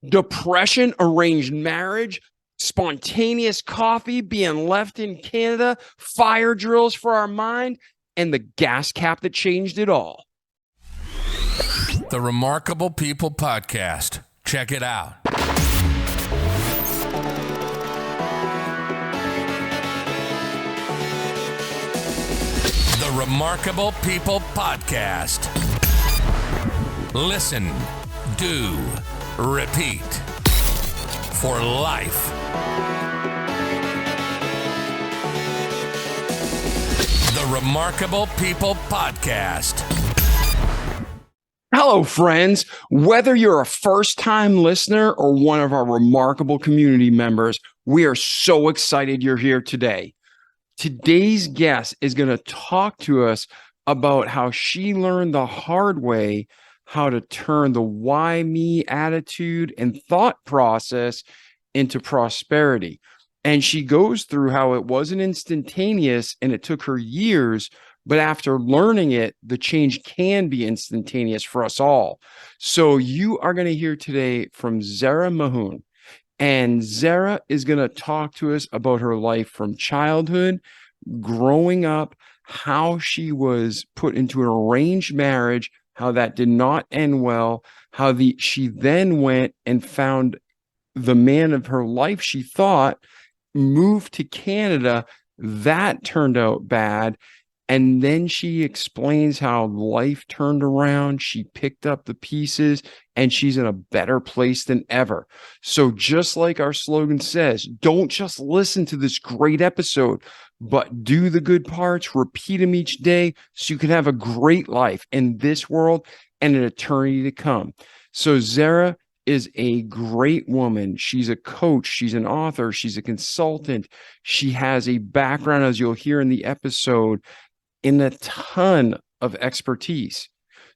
depression, arranged marriage, spontaneous coffee, being left in Canada, fire drills for our mind, and the gas cap that changed it all. The Remarkable People Podcast. Check it out. The Remarkable People Podcast. Listen, do, repeat. For life. The Remarkable People Podcast. Hello, friends. Whether you're a first-time listener or one of our remarkable community members, we are so excited you're here today. Today's guest is going to talk to us about how she learned the hard way how to turn the why me attitude and thought process into prosperity. And she goes through how it wasn't instantaneous and it took her years, but after learning it, the change can be instantaneous for us all. So you are going to hear today from Zehra Mahoon. And Zehra is going to talk to us about her life from childhood, growing up, how she was put into an arranged marriage, how that did not end well, how she then went and found the man of her life, she thought, moved to Canada. That turned out bad. And then she explains how life turned around. She picked up the pieces and she's in a better place than ever. So just like our slogan says, don't just listen to this great episode, but do the good parts, repeat them each day so you can have a great life in this world and an eternity to come. So Zehra is a great woman. She's a coach. She's an author. She's a consultant. She has a background, as you'll hear in the episode, in a ton of expertise.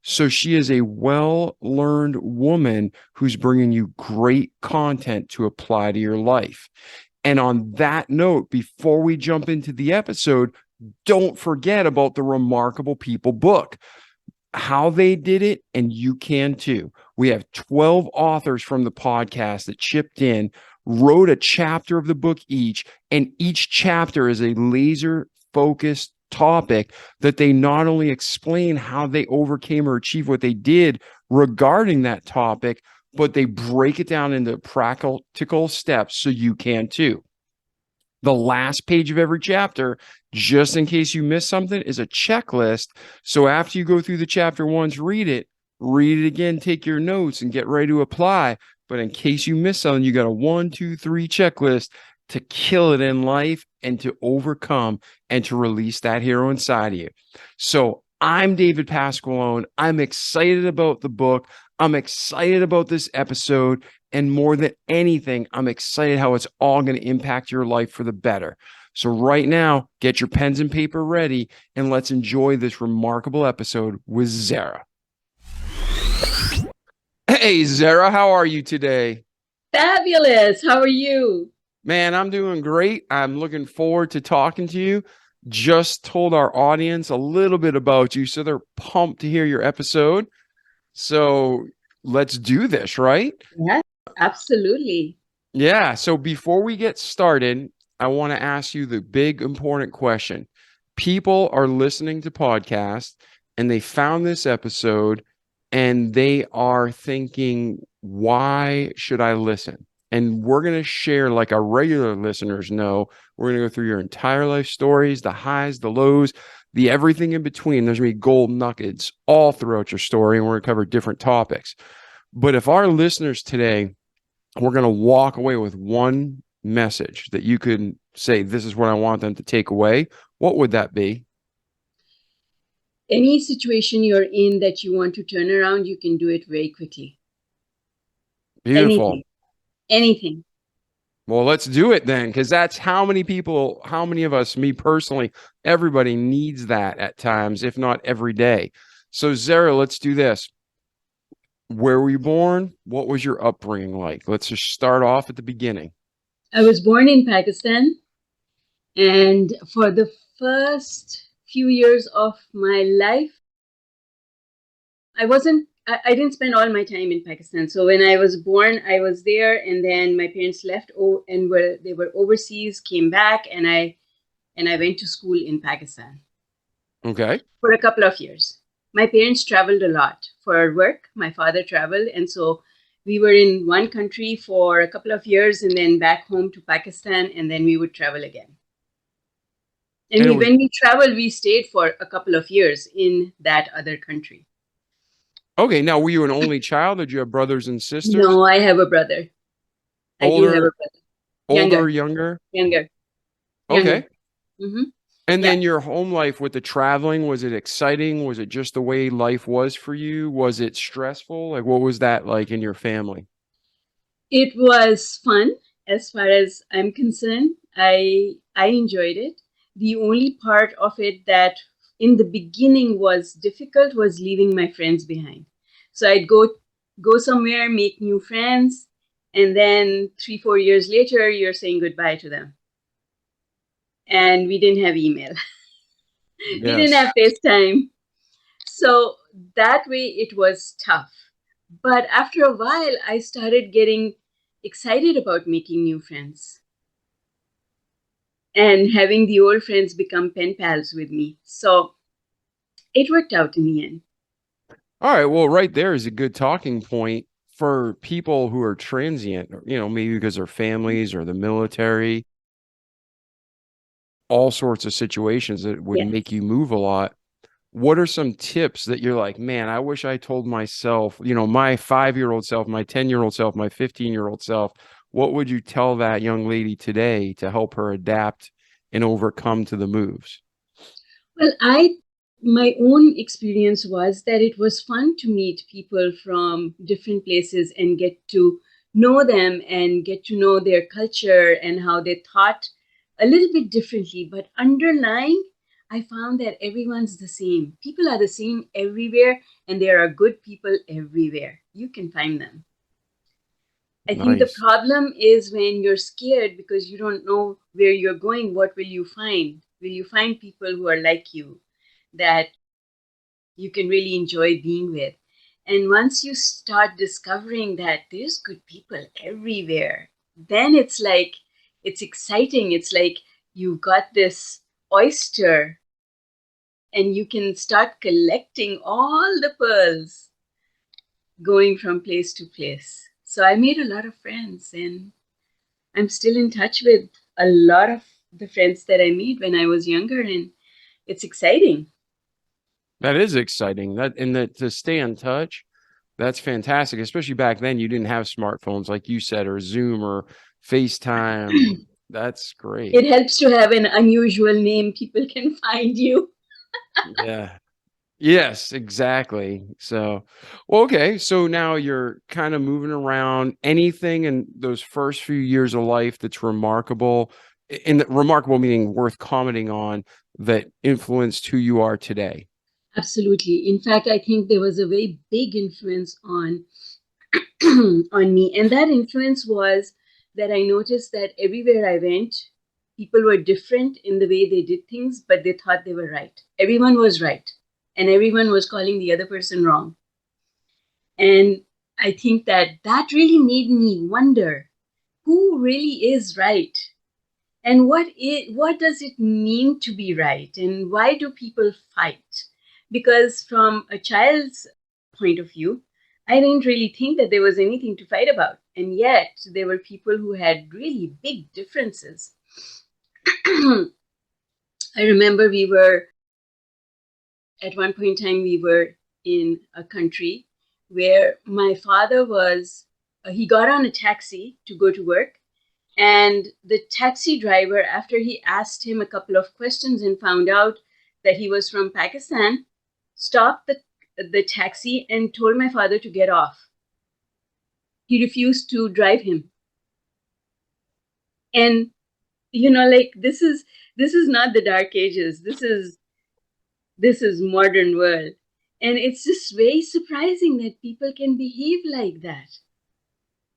So she is a well-learned woman who's bringing you great content to apply to your life. And on that note, before we jump into the episode, don't forget about the Remarkable People book, how they did it, and you can too. We have 12 authors from the podcast that chipped in, wrote a chapter of the book each, and each chapter is a laser-focused topic that they not only explain how they overcame or achieved what they did regarding that topic, but they break it down into practical steps so you can too. The last page of every chapter, just in case you missed something, is a checklist. So after you go through the chapter once, read it again, take your notes and get ready to apply. But in case you miss something, you got a 1, 2, 3 checklist to kill it in life and to overcome and to release that hero inside of you. So I'm David Pasqualone. I'm excited about the book. I'm excited about this episode. And more than anything, I'm excited how it's all going to impact your life for the better. So right now, get your pens and paper ready and let's enjoy this remarkable episode with Zehra. Hey, Zehra, how are you today? Fabulous. How are you? Man, I'm doing great. I'm looking forward to talking to you. Just told our audience a little bit about you, so they're pumped to hear your episode. So let's do this, right? Yes, absolutely. Yeah. So before we get started, I want to ask you the big important question. People are listening to podcasts and they found this episode and they are thinking, why should I listen? And we're going to share, like our regular listeners know, we're going to go through your entire life stories, the highs, the lows, the everything in between. There's going to be gold nuggets all throughout your story, and we're going to cover different topics. But if our listeners today, we're going to walk away with one message that you could say, this is what I want them to take away, what would that be? Any situation you're in that you want to turn around, you can do it very quickly. Beautiful. Anything. Well, let's do it then, because that's how many of us, me personally, everybody needs that at times, if not every day. So Zehra, let's do this. Where were you born? What was your upbringing like? Let's just start off at the beginning. I was born in Pakistan, and for the first few years of my life, I I didn't spend all my time in Pakistan. So when I was born, I was there, and then my parents left and they were overseas, came back, and I went to school in Pakistan Okay. for a couple of years. My parents traveled a lot for work. My father traveled, and so we were in one country for a couple of years, and then back home to Pakistan, and then we would travel again. And And it was when we traveled, we stayed for a couple of years in that other country. okay. Now, were you an only child or did you have brothers and sisters? No, I have a brother. I do have Older, a brother. older, Younger, younger? younger, younger. Okay. Hmm. And Yeah. then your home life with the traveling, was it exciting? Was it just the way life was for you? Was it stressful? Like, what was that like in your family? It was fun as far as I'm concerned. I enjoyed it. The only part of it that in the beginning was difficult was leaving my friends behind. So I'd go somewhere, make new friends, and then 3, 4 years later, you're saying goodbye to them. And we didn't have email. We didn't Yes. have FaceTime. So that way it was tough. But after a while, I started getting excited about making new friends and having the old friends become pen pals with me. So it worked out in the end. All right. Well, right there is a good talking point for people who are transient, maybe because their families or the military, all sorts of situations that would make Yes. you move a lot. What are some tips that you're like, man, I wish I told myself, my 5-year-old self, my 10-year-old self, my 15-year-old self, what would you tell that young lady today to help her adapt and overcome to the moves? Well, my own experience was that it was fun to meet people from different places and get to know them and get to know their culture and how they thought a little bit differently. But underlying, I found that everyone's the same. People are the same everywhere, and there are good people everywhere. You can find them. I think the Nice. problem is when you're scared because you don't know where you're going, what will you find? Will you find people who are like you that you can really enjoy being with? And once you start discovering that there's good people everywhere, then it's like, it's exciting. It's like you've got this oyster and you can start collecting all the pearls going from place to place. So I made a lot of friends and I'm still in touch with a lot of the friends that I made when I was younger, and it's exciting. That is exciting. That to stay in touch, that's fantastic. Especially back then, you didn't have smartphones like you said, or Zoom or FaceTime. That's great. It helps to have an unusual name. People can find you. Yeah. Yes, exactly. So, well, okay. So now you're kind of moving around. Anything in those first few years of life that's remarkable, and remarkable meaning worth commenting on, that influenced who you are today? Absolutely. In fact, I think there was a very big influence on on me, and that influence was that I noticed that everywhere I went, people were different in the way they did things, but they thought they were right. Everyone was right, and everyone was calling the other person wrong. And I think that that really made me wonder who really is right and what does it mean to be right and why do people fight? Because from a child's point of view, I didn't really think that there was anything to fight about. And yet there were people who had really big differences. I remember we were at one point in time we were in a country where my father was he got on a taxi to go to work, and the taxi driver, after he asked him a couple of questions and found out that he was from Pakistan, stopped the taxi and told my father to get off. He refused to drive him. And like this is not the dark ages. This is modern world. And it's just very surprising that people can behave like that.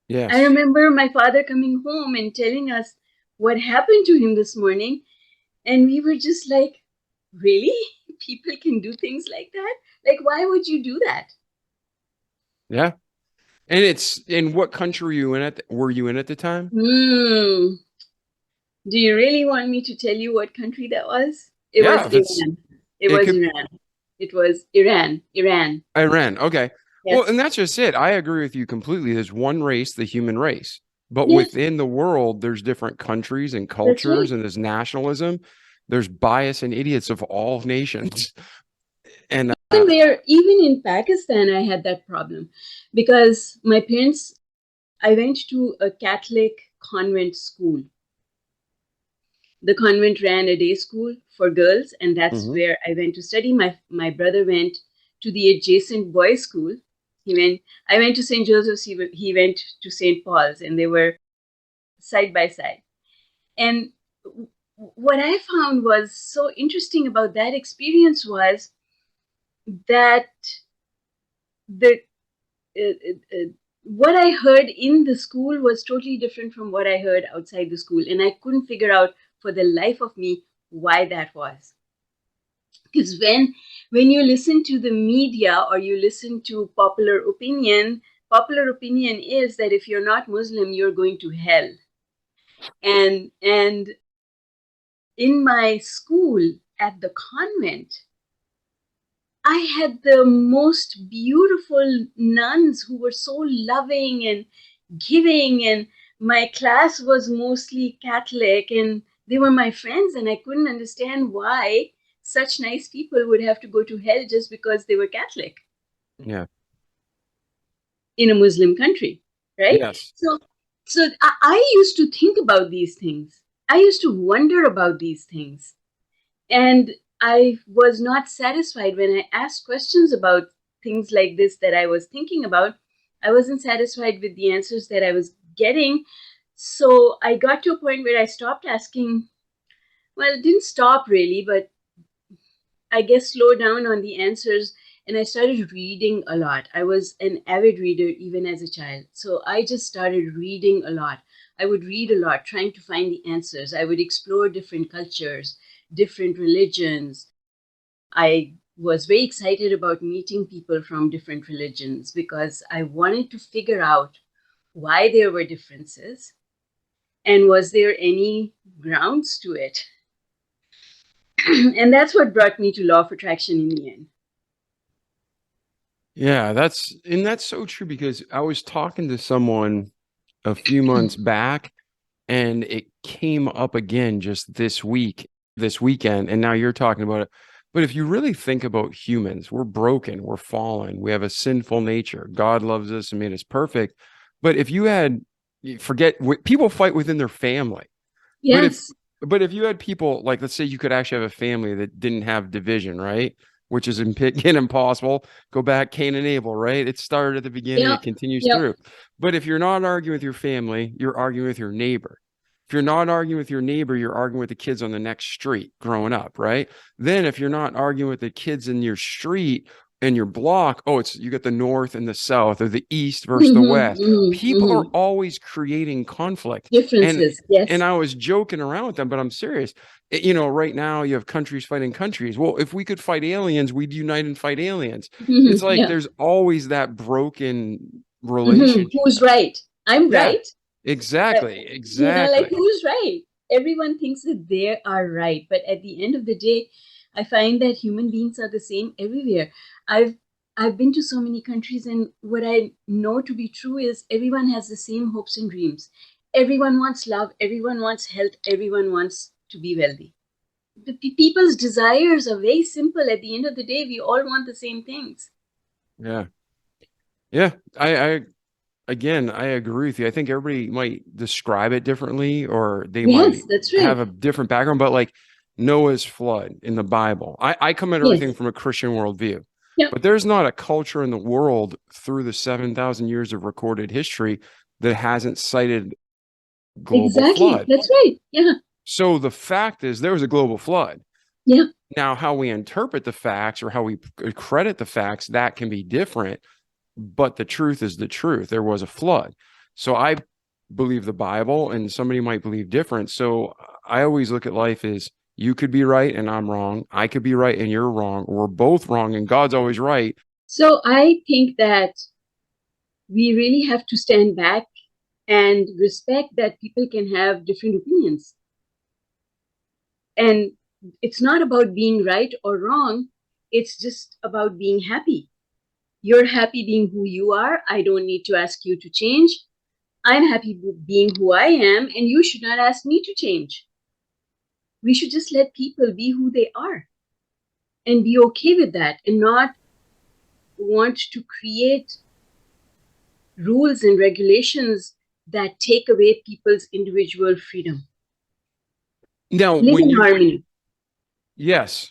I Yes. remember my father coming home and telling us what happened to him this morning. And we were just like, really? People can do things like that? Like, why would you do that? Yeah. And it's in what country were you in at the time? Hmm. Do you really want me to tell you what country that was? It Yeah, was if it's Iran. It it was could Iran. It was Iran. Iran. Iran. Okay. Well, Yes. and that's just it. I agree with you completely. There's one race, the human race. But Yes, within the world, there's different countries and that's cultures, right. and there's nationalism. There's bias and idiots of all nations. And Even in Pakistan, I had that problem because my parents, I went to a Catholic convent school. The convent ran a day school for girls, and that's Mhm. where I went to study. My brother went to the adjacent boys' school. I went to St. Joseph's, he went to St. Paul's, and they were side by side. And what I found was so interesting about that experience was that the what I heard in the school was totally different from what I heard outside the school, and I couldn't figure out for the life of me why that was. Because when you listen to the media or you listen to popular opinion is that if you're not Muslim, you're going to hell. And in my school at the convent, I had the most beautiful nuns who were so loving and giving, and my class was mostly Catholic, and they were my friends, and I couldn't understand why such nice people would have to go to hell just because they were Catholic Yeah. in a Muslim country, right? Yes. So I used to think about these things. I used to wonder about these things. And I was not satisfied when I asked questions about things like this that I was thinking about. I wasn't satisfied with the answers that I was getting. So I got to a point where I stopped asking. Well, it didn't stop really, but I guess slow down on the answers, and I started reading a lot. I was an avid reader even as a child. So I just started reading a lot. I would read a lot, trying to find the answers. I would explore different cultures, different religions. I was very excited about meeting people from different religions because I wanted to figure out why there were differences and was there any grounds to it. And that's what brought me to law of attraction in the end. Yeah, that's so true because I was talking to someone a few months back and it came up again just this weekend, and now you're talking about it. But if you really think about humans, we're broken, we're fallen, we have a sinful nature. God loves us and made us perfect. But if you had people fight within their family. But if Yes. but if you had people like, let's say you could actually have a family that didn't have division, right? Which is again impossible. Go back, Cain and Abel, right? It started at the beginning, Yep. it continues Yep. through. But if you're not arguing with your family, you're arguing with your neighbor. If you're not arguing with your neighbor, you're arguing with the kids on the next street growing up, right? Then if you're not arguing with the kids in your street and your block, oh, it's you got the north and the south or the east versus the Hmm. west. Hmm. People are Hmm. always creating conflict. And Differences. and Yes. I was joking around with them, but I'm serious. Right now you have countries fighting countries. Well, if we could fight aliens, we'd unite and fight aliens. Hmm. It's like Yeah. there's always that broken Hmm. relationship. Who's right? I'm Yeah, right. Uh, exactly. like Exactly. who's right? Everyone thinks that they are right, but at the end of the day, I find that human beings are the same everywhere. I've I've been to so many countries, and what I know to be true is everyone has the same hopes and dreams. Everyone wants love, everyone wants health, everyone wants to be wealthy. The people's desires are very simple. At the end of the day, we all want the same things. Yeah. Yeah. I again, I agree with you. I think everybody might describe it differently or they Yes, might that's have right. a different background, but like Noah's flood in the Bible. I come at everything Yes. from a Christian worldview, Yep. but there's not a culture in the world through the 7,000 years of recorded history that hasn't cited global Exactly. flood. That's right. Yeah. So the fact is there was a global flood. Yeah. Now, how we interpret the facts or how we credit the facts, that can be different, but the truth is the truth. There was a flood. So I believe the Bible and somebody might believe different. So I always look at life as you could be right and I'm wrong. I could be right and you're wrong. We're both wrong and God's always right. So I think that we really have to stand back and respect that people can have different opinions. And it's not about being right or wrong. It's just about being happy. You're happy being who you are. I don't need to ask you to change. I'm happy being who I am, and you should not ask me to change. We should just let people be who they are and be okay with that, and not want to create rules and regulations that take away people's individual freedom. Now, Live in harmony. yes,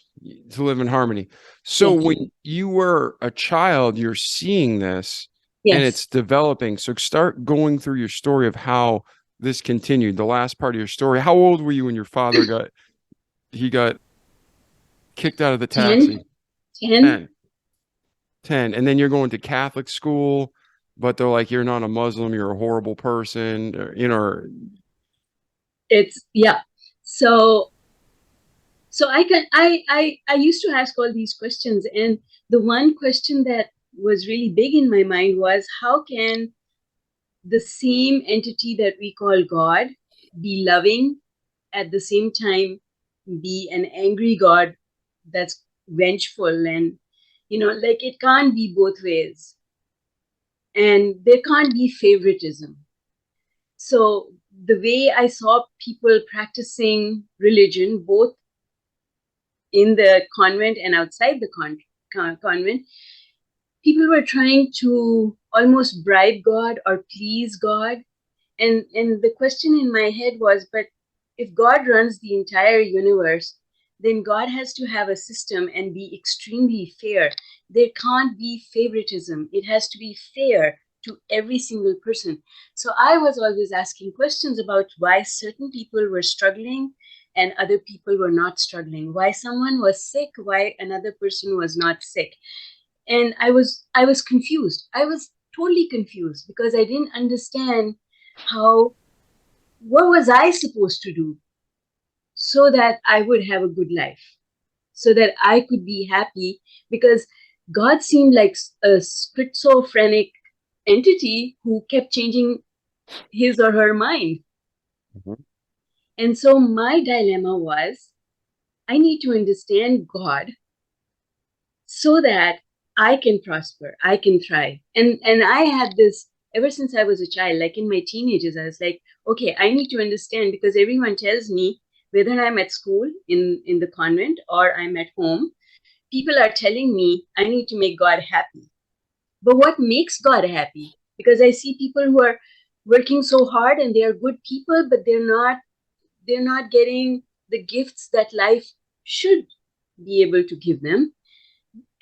to live in harmony. So Yes. when you were a child, you're seeing this and Yes. it's developing. So start going through your story of how this continued. The last part of your story. How old were you when your father got kicked out of the taxi? 10. 10. And then you're going to Catholic school, but they're like, you're not a Muslim, you're a horrible person, or, you know. It's, yeah. So I used to ask all these questions, and the one question that was really big in my mind was, how can the same entity that we call God be loving, at the same time be an angry God that's vengeful? And like, it can't be both ways, and there can't be favoritism. So the way I saw people practicing religion, both in the convent and outside the convent, people were trying to almost bribe God or please God. And the question in my head was, but if God runs the entire universe, then God has to have a system and be extremely fair. There can't be favoritism. It has to be fair to every single person. So I was always asking questions about why certain people were struggling and other people were not struggling, why someone was sick, why another person was not sick. And I was confused. I was totally confused, because I didn't understand what was I supposed to do so that I would have a good life, so that I could be happy, because God seemed like a schizophrenic entity who kept changing his or her mind. Mhm. And so my dilemma was, I need to understand God so that I can prosper, I can thrive. And I had this ever since I was a child. Like in my teenagers, I was like, okay, I need to understand, because everyone tells me, whether I'm at school in the convent or I'm at home, people are telling me I need to make God happy. But what makes God happy? Because I see people who are working so hard and they are good people, but they're not getting the gifts that life should be able to give them.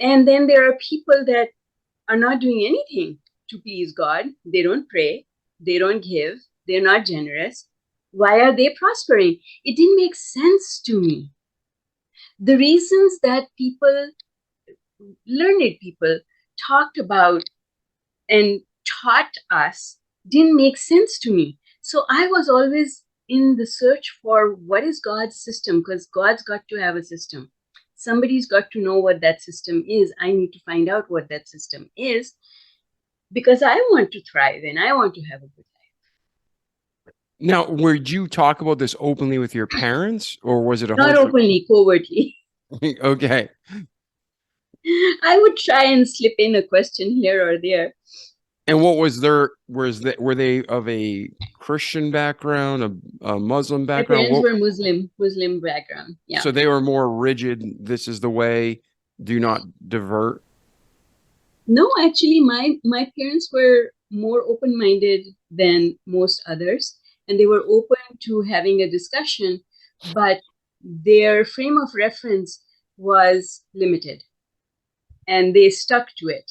And then there are people that are not doing anything to please God. They don't pray, they don't give, they're not generous. Why are they prospering? It didn't make sense to me. The reasons that learned people, talked about and taught us didn't make sense to me. So I was always in the search for what is God's system, because God's got to have a system. Somebody's got to know what that system is. I need to find out what that system is, because I want to thrive and I want to have a good life. Now, would you talk about this openly with your parents, or was it a Not whole openly, covertly. Okay. I would try and slip in a question here or there. And what was were they of a Christian background, a Muslim My background? parents were Muslim background. Yeah. So they were more rigid. This is the way. Do not divert. No, actually, my parents were more open-minded than most others, and they were open to having a discussion, but their frame of reference was limited, and they stuck to it.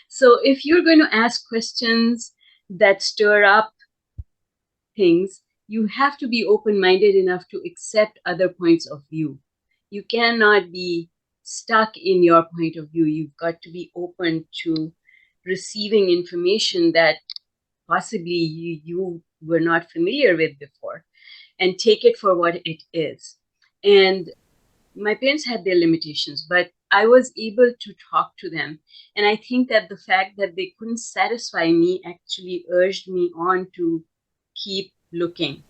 So if you're going to ask questions that stir up things, you have to be open-minded enough to accept other points of view. You cannot be stuck in your point of view. You've got to be open to receiving information that possibly you were not familiar with before, and take it for what it is. And my parents had their limitations, but I was able to talk to them. And I think that the fact that they couldn't satisfy me actually urged me on to keep looking.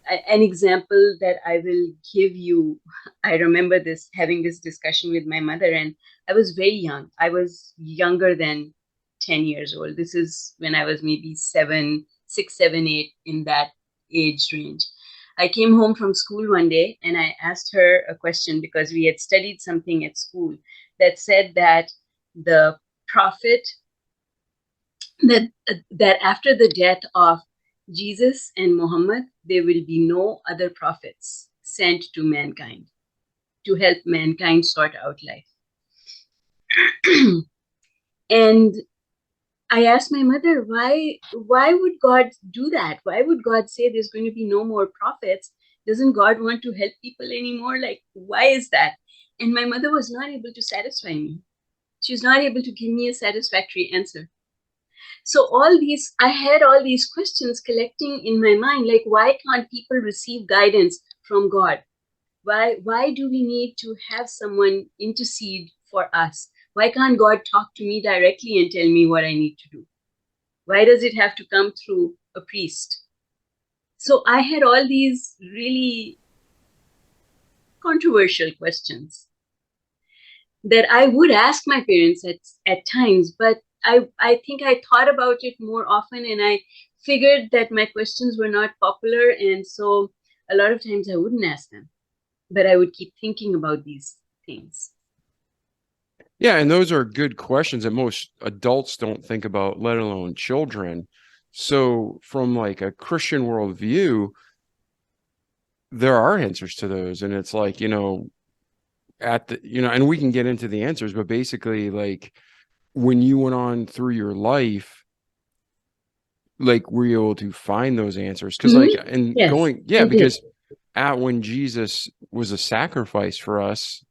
An example that I will give you, I remember this, having this discussion with my mother, and I was very young. I was younger than 10 years old. This is when I was maybe 6, 7, 8, in that age range. I came home from school one day and I asked her a question because we had studied something at school that said that the prophet, that after the death of Jesus and Muhammad, there will be no other prophets sent to mankind to help mankind sort out life. And I asked my mother, why would God do that? Why would God say there's going to be no more prophets? Doesn't God want to help people anymore? Like, why is that? And my mother was not able to satisfy me. She was not able to give me a satisfactory answer. So I had all these questions collecting in my mind, like, why can't people receive guidance from God? Why do we need to have someone intercede for us? Why can't God talk to me directly and tell me what I need to do? Why does it have to come through a priest? So I had all these really controversial questions that I would ask my parents at times, but I think I thought about it more often, and I figured that my questions were not popular, and so a lot of times I wouldn't ask them, but I would keep thinking about these things. Yeah, and those are good questions that most adults don't think about, let alone children. So from like a Christian worldview, there are answers to those. And it's like, and we can get into the answers, but basically, like, when you went on through your life, like, were you able to find those answers? Because like, and Yes, going, I did. because when Jesus was a sacrifice for us,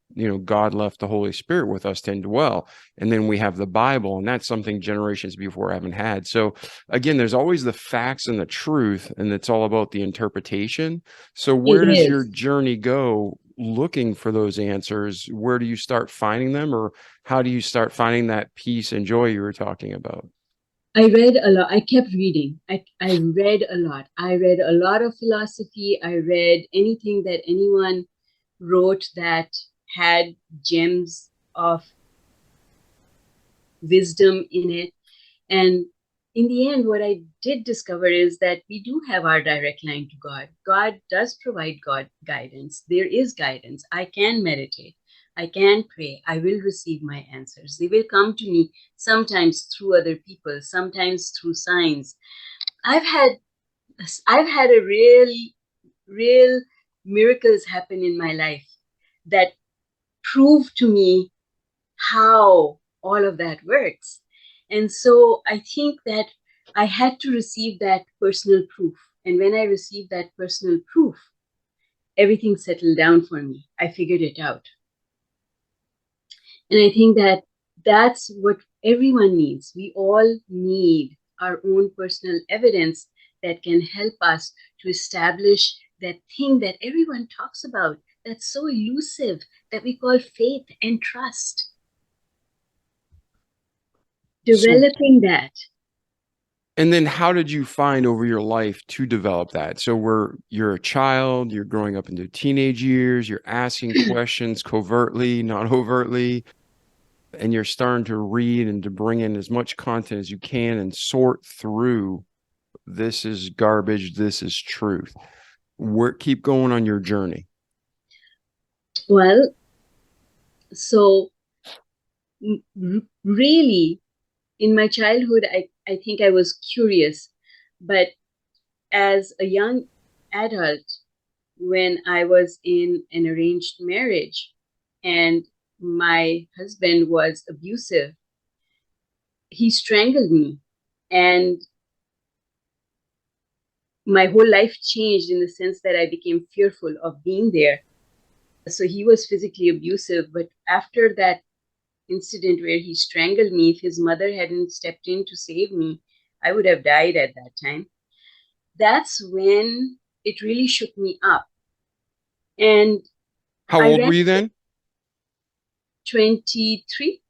God left the Holy Spirit with us to indwell. And then we have the Bible, and that's something generations before haven't had. So again, there's always the facts and the truth, and it's all about the interpretation. So where It does your is. journey go looking for those answers? Where do you start finding them, or how do you start finding that peace and joy you were talking about? I read a lot. I kept reading. I read a lot. I read a lot of philosophy. I read anything that anyone wrote that had gems of wisdom in it. And in the end, what I did discover is that we do have our direct line to God. God does provide God guidance. There is guidance. I can meditate. I can pray. I will receive my answers. They will come to me sometimes through other people, sometimes through signs. I've had a real miracles happen in my life that prove to me how all of that works. And so I think that I had to receive that personal proof. And when I received that personal proof, everything settled down for me. I figured it out. And I think that that's what everyone needs. We all need our own personal evidence that can help us to establish that thing that everyone talks about, that's so elusive, that we call faith and trust. Developing that. And then how did you find over your life to develop that? So you're a child, you're growing up into teenage years, you're asking questions covertly, not overtly, and you're starting to read and to bring in as much content as you can and sort through, this is garbage, this is truth. Keep going on your journey. Well, so really, in my childhood, I think I was curious, but as a young adult, when I was in an arranged marriage and my husband was abusive, he strangled me, and my whole life changed in the sense that I became fearful of being there. So he was physically abusive, but after that incident where he strangled me, if his mother hadn't stepped in to save me, I would have died at that time. That's when it really shook me up. And How old were you then? 23,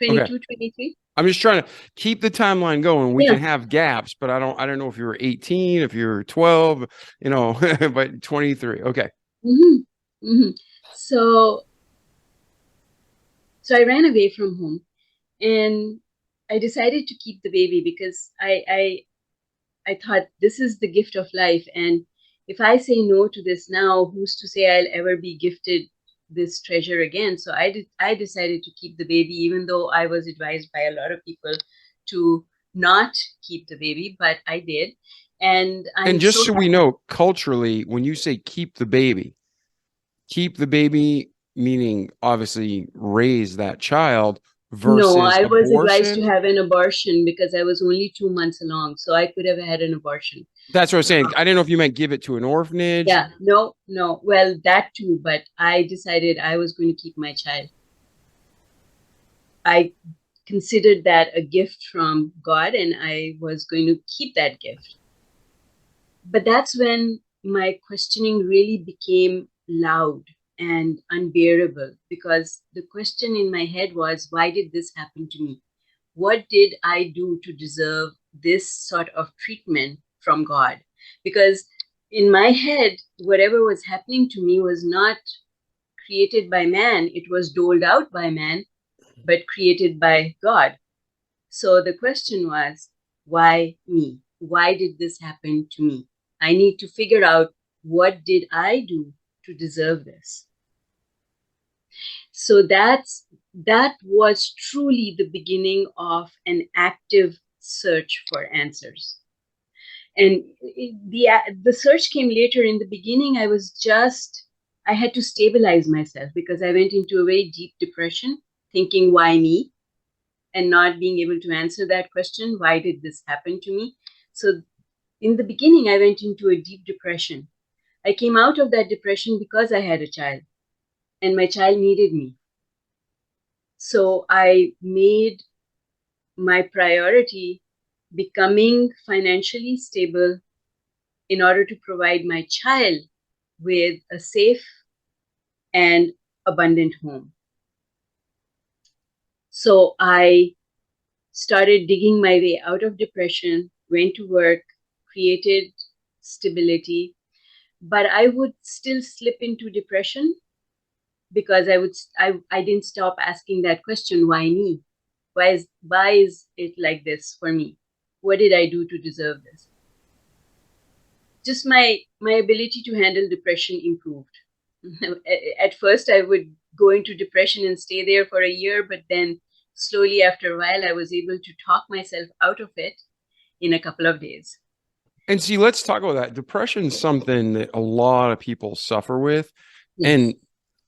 Okay. 22, 23. I'm just trying to keep the timeline going. We Yeah. can have gaps, but I don't know if you were 18, if you're 12, but 23. Okay. hmm hmm So, so I ran away from home, and I decided to keep the baby because I thought this is the gift of life, and if I say no to this now, who's to say I'll ever be gifted this treasure again? So I decided to keep the baby, even though I was advised by a lot of people to not keep the baby, but I did, and And I'm just so so we happy. know, culturally, when you say keep the baby meaning obviously raise that child No, versus I was advised to abortion. have an abortion because I was only 2 months along, so I could have had an abortion. That's what I'm saying. I didn't know if you meant give it to an orphanage. Yeah, no, no. Well, that too, but I decided I was going to keep my child. I considered that a gift from God, and I was going to keep that gift. But that's when my questioning really became loud and unbearable, because the question in my head was, why did this happen to me? What did I do to deserve this sort of treatment from God? Because in my head, whatever was happening to me was not created by man, it was doled out by man, but created by God. So the question was, why me? Why did this happen to me? I need to figure out, what did I do to deserve this? So that was truly the beginning of an active search for answers. And the search came later. In the beginning, I had to stabilize myself because I went into a very deep depression, thinking, why me? And not being able to answer that question, why did this happen to me? So in the beginning, I went into a deep depression. I came out of that depression because I had a child, and my child needed me. So I made my priority becoming financially stable in order to provide my child with a safe and abundant home. So I started digging my way out of depression, went to work, created stability, but I would still slip into depression because I didn't stop asking that question, why me? Why is it like this for me? What did I do to deserve this? Just my ability to handle depression improved. At first I would go into depression and stay there for a year, but then slowly after a while I was able to talk myself out of it in a couple of days. And see, let's talk about that. Depression is something that a lot of people suffer with. Yes, And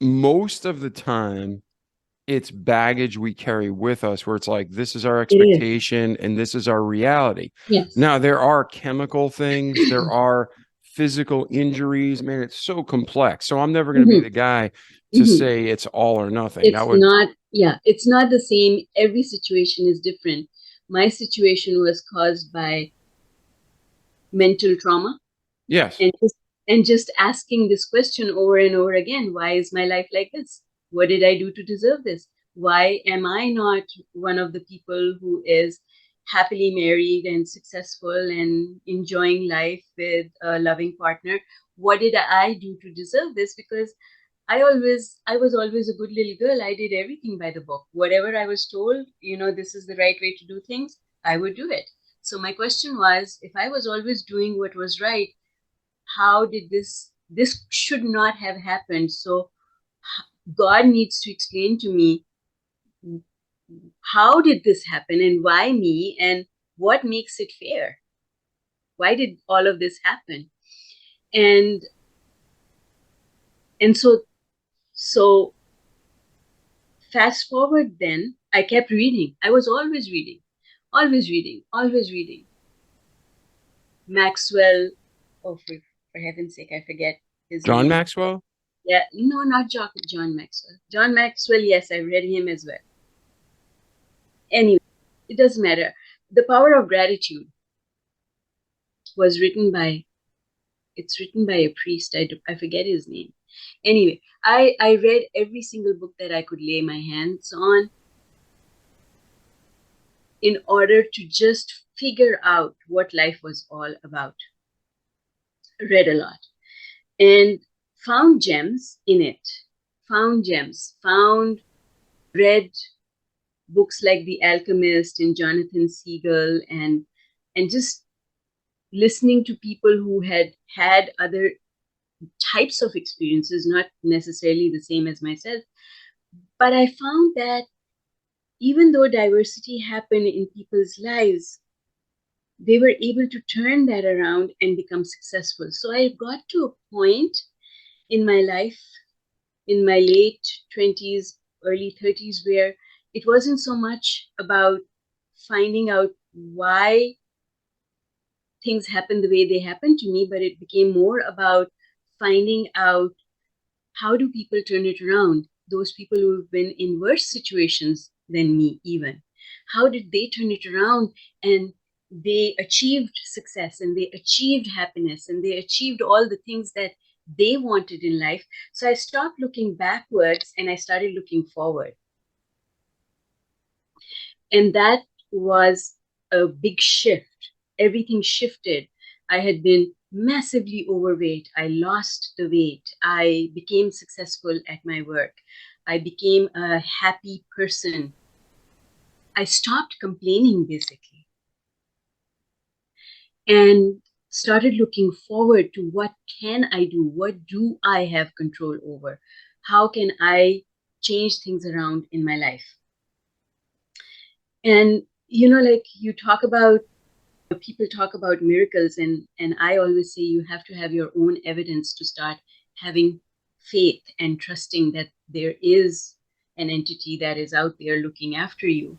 most of the time, it's baggage we carry with us where it's like, this is our it is. expectation and this is our reality. Yes. Now, there are chemical things, there are physical injuries. Man, it's so complex. So I'm never going to be hmm the guy to hmm say it's all or nothing. It's That would, not, yeah, it's not the same. Every situation is different. My situation was caused by mental trauma, yes. and just asking this question over and over again, why is my life like this? What did I do to deserve this? Why am I not one of the people who is happily married and successful and enjoying life with a loving partner? What did I do to deserve this? Because I was always a good little girl. I did everything by the book. Whatever I was told, this is the right way to do things, I would do it. So my question was, if I was always doing what was right, how did this should not have happened? So God needs to explain to me, how did this happen and why me, and what makes it fair? Why did all of this happen? And and so fast forward, then I kept reading. I was always reading, always reading, always reading. Maxwell, oh, for heaven's sake, I forget his John name. Maxwell? Yeah, no, not John Maxwell. John Maxwell, yes, I read him as well. Anyway, it doesn't matter. The Power of Gratitude was written by, it's written by a priest. I forget his name. Anyway, I read every single book that I could lay my hands on in order to just figure out what life was all about. Read a lot and found gems in it. Found gems, read books like The Alchemist and Jonathan Siegel, and just listening to people who had other types of experiences, not necessarily the same as myself. But I found that even though diversity happened in people's lives, they were able to turn that around and become successful. So I got to a point in my life, in my late 20s, early 30s, where it wasn't so much about finding out why things happened the way they happened to me, but it became more about finding out how do people turn it around? Those people who've been in worse situations than me, even. How did they turn it around and they achieved success and they achieved happiness and they achieved all the things that they wanted in life? So I stopped looking backwards and I started looking forward. And that was a big shift. Everything shifted. I had been massively overweight. I lost the weight. I became successful at my work. I became a happy person. I stopped complaining, basically, and started looking forward to what can I do? What do I have control over? How can I change things around in my life? And, like people talk about miracles, and I always say you have to have your own evidence to start having faith and trusting that there is an entity that is out there looking after you.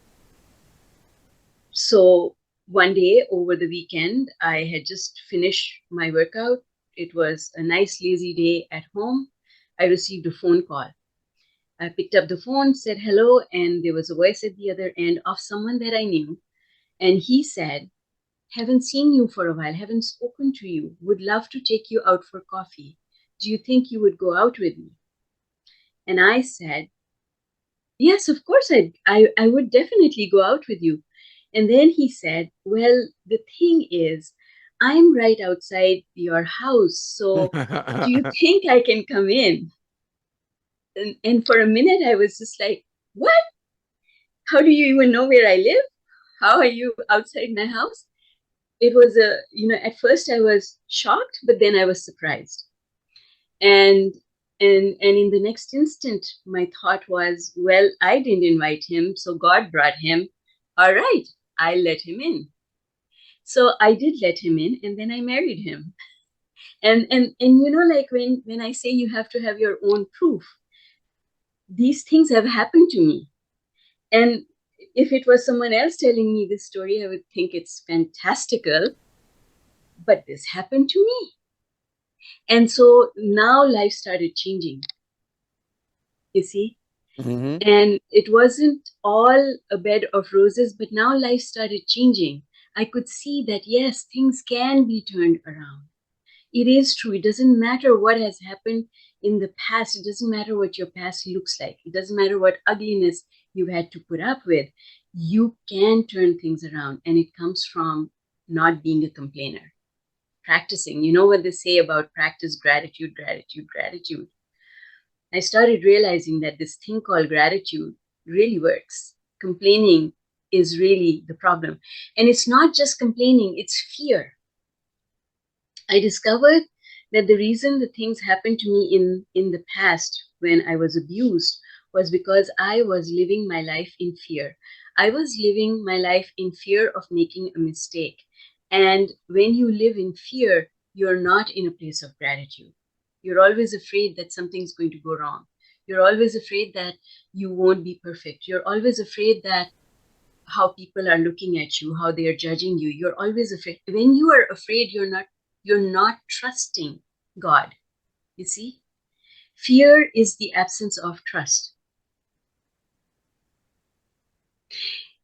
So one day over the weekend, I had just finished my workout. It was a nice lazy day at home. I received a phone call. I picked up the phone, said hello, and there was a voice at the other end of someone that I knew. And he said, haven't seen you for a while, haven't spoken to you, would love to take you out for coffee. Do you think you would go out with me? And I said, yes, of course, I would definitely go out with you. And then he said, well, the thing is, I'm right outside your house. So do you think I can come in? And for a minute, I was just like, what? How do you even know where I live? How are you outside my house? It was at first I was shocked, but then I was surprised. And in the next instant, my thought was, well, I didn't invite him, so God brought him. All right, I let him in. So I did let him in, and then I married him. And like when I say you have to have your own proof, these things have happened to me. And if it was someone else telling me this story, I would think it's fantastical. But this happened to me. And so now life started changing, you see? Mm-hmm. And it wasn't all a bed of roses, but now life started changing. I could see that, yes, things can be turned around. It is true. It doesn't matter what has happened in the past. It doesn't matter what your past looks like. It doesn't matter what ugliness you had to put up with. You can turn things around. And it comes from not being a complainer. Practicing. You know what they say about practice, gratitude, gratitude, gratitude. I started realizing that this thing called gratitude really works. Complaining is really the problem. And it's not just complaining, it's fear. I discovered that the reason the things happened to me in the past when I was abused was because I was living my life in fear. I was living my life in fear of making a mistake. And when you live in fear, you're not in a place of gratitude. You're always afraid that something's going to go wrong. You're always afraid that you won't be perfect. You're always afraid that how people are looking at you, how they are judging you. You're always afraid. When you are afraid, you're not trusting God. You see? Fear is the absence of trust.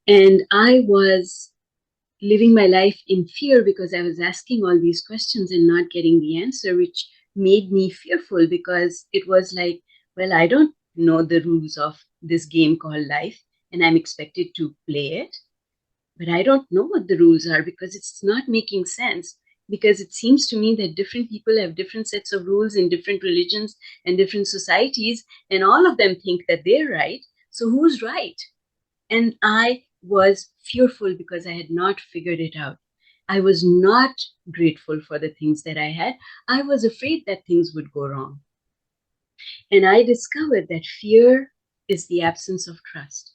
And I was living my life in fear because I was asking all these questions and not getting the answer, which made me fearful because it was like, well, I don't know the rules of this game called life and I'm expected to play it. But I don't know what the rules are because it's not making sense. Because it seems to me that different people have different sets of rules in different religions and different societies, and all of them think that they're right. So who's right? And I was fearful because I had not figured it out. I was not grateful for the things that I had. I was afraid that things would go wrong. And I discovered that fear is the absence of trust.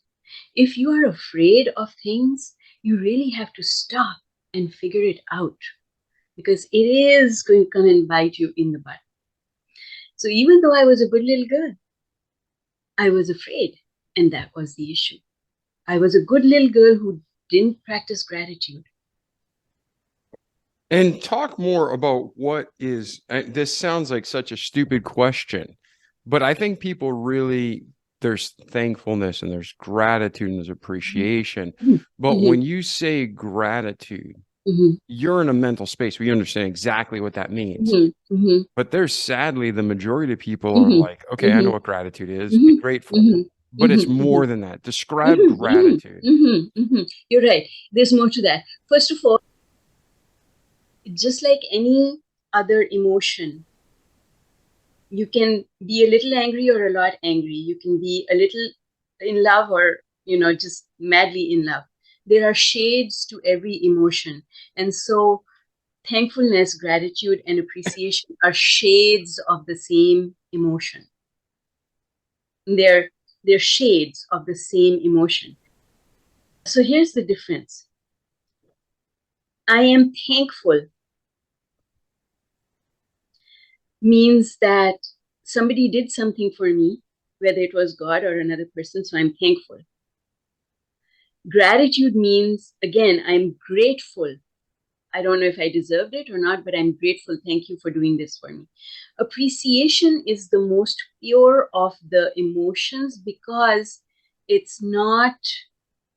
If you are afraid of things, you really have to stop and figure it out because it is going to come and bite you in the butt. So even though I was a good little girl, I was afraid, and that was the issue. I was a good little girl who didn't practice gratitude. And talk more about what is this sounds like such a stupid question, but I think people really there's thankfulness and there's gratitude and there's appreciation. But when you say gratitude, you're in a mental space where you understand exactly what that means. But there's sadly the majority of people are like, okay, I know what gratitude is, be grateful. But it's more than that. Describe gratitude. You're right. There's more to that. First of all, just like any other emotion, you can be a little angry or a lot angry. You can be a little in love or, just madly in love. There are shades to every emotion. And so thankfulness, gratitude, and appreciation are shades of the same emotion. They're shades of the same emotion. So here's the difference. I am thankful means that somebody did something for me, whether it was God or another person, so I'm thankful. Gratitude means, again, I'm grateful. I don't know if I deserved it or not, but I'm grateful. Thank you for doing this for me. Appreciation is the most pure of the emotions because it's not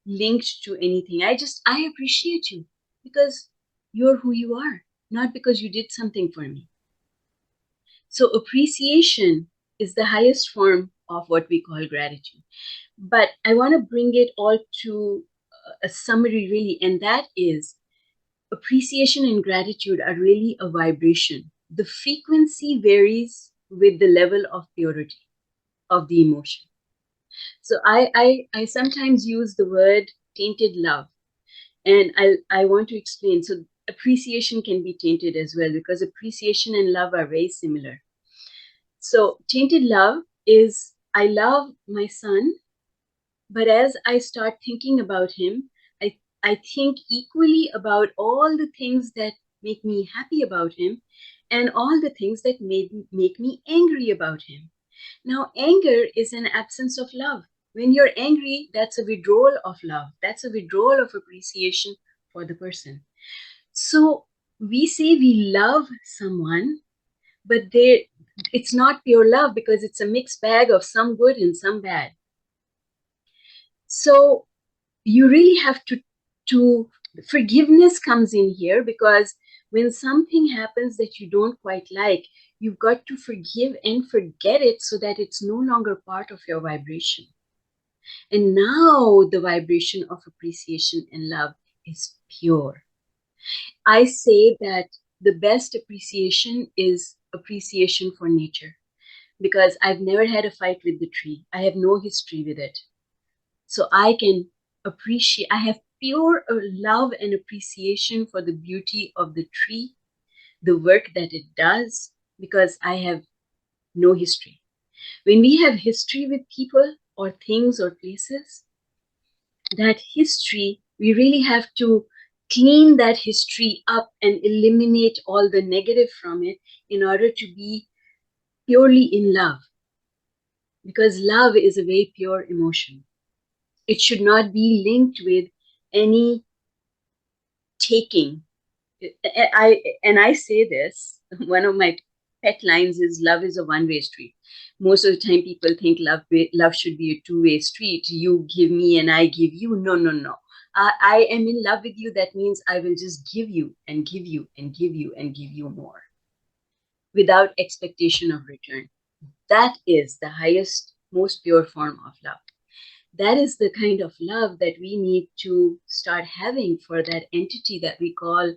linked to anything. I appreciate you because you're who you are, not because you did something for me. So appreciation is the highest form of what we call gratitude. But I want to bring it all to a summary, really, and that is appreciation and gratitude are really a vibration. The frequency varies with the level of purity of the emotion. So I sometimes use the word tainted love, and I want to explain. So appreciation can be tainted as well because appreciation and love are very similar. So tainted love is I love my son, but as I start thinking about him, I think equally about all the things that make me happy about him and all the things that make me angry about him. Now, anger is an absence of love. When you're angry, that's a withdrawal of love. That's a withdrawal of appreciation for the person. So we say we love someone, but it's not pure love because it's a mixed bag of some good and some bad. So you really have to forgiveness comes in here because when something happens that you don't quite like, you've got to forgive and forget it so that it's no longer part of your vibration. And now the vibration of appreciation and love is pure. I say that the best appreciation is appreciation for nature because I've never had a fight with the tree. I have no history with it. So I can appreciate, I have pure love and appreciation for the beauty of the tree, the work that it does, because I have no history. When we have history with people or things or places, that history, we really have to clean that history up and eliminate all the negative from it in order to be purely in love. Because love is a very pure emotion. It should not be linked with any taking. I say this, one of my pet lines is love is a one-way street. Most of the time people think love should be a two-way street. You give me and I give you. No. I am in love with you. That means I will just give you and give you and give you and give you more. without expectation of return. That is the highest, most pure form of love. That is the kind of love that we need to start having for that entity that we call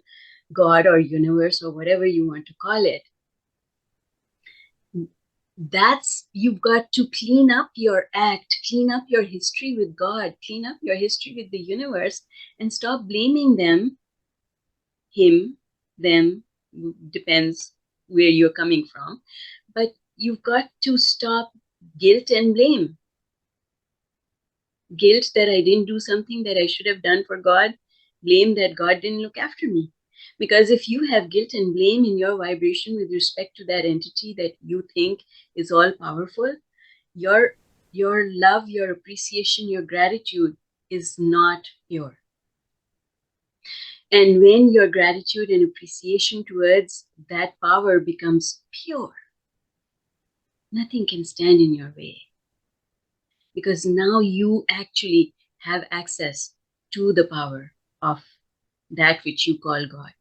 God or universe or whatever you want to call it. That's, you've got to clean up your act, clean up your history with God, clean up your history with the universe, and stop blaming them, him, them, depends where you're coming from. But you've got to stop guilt and blame. Guilt that I didn't do something that I should have done for God, blame that God didn't look after me. Because if you have guilt and blame in your vibration with respect to that entity that you think is all powerful, your love, your appreciation, your gratitude is not pure. And when your gratitude and appreciation towards that power becomes pure, nothing can stand in your way. Because now you actually have access to the power of that which you call God.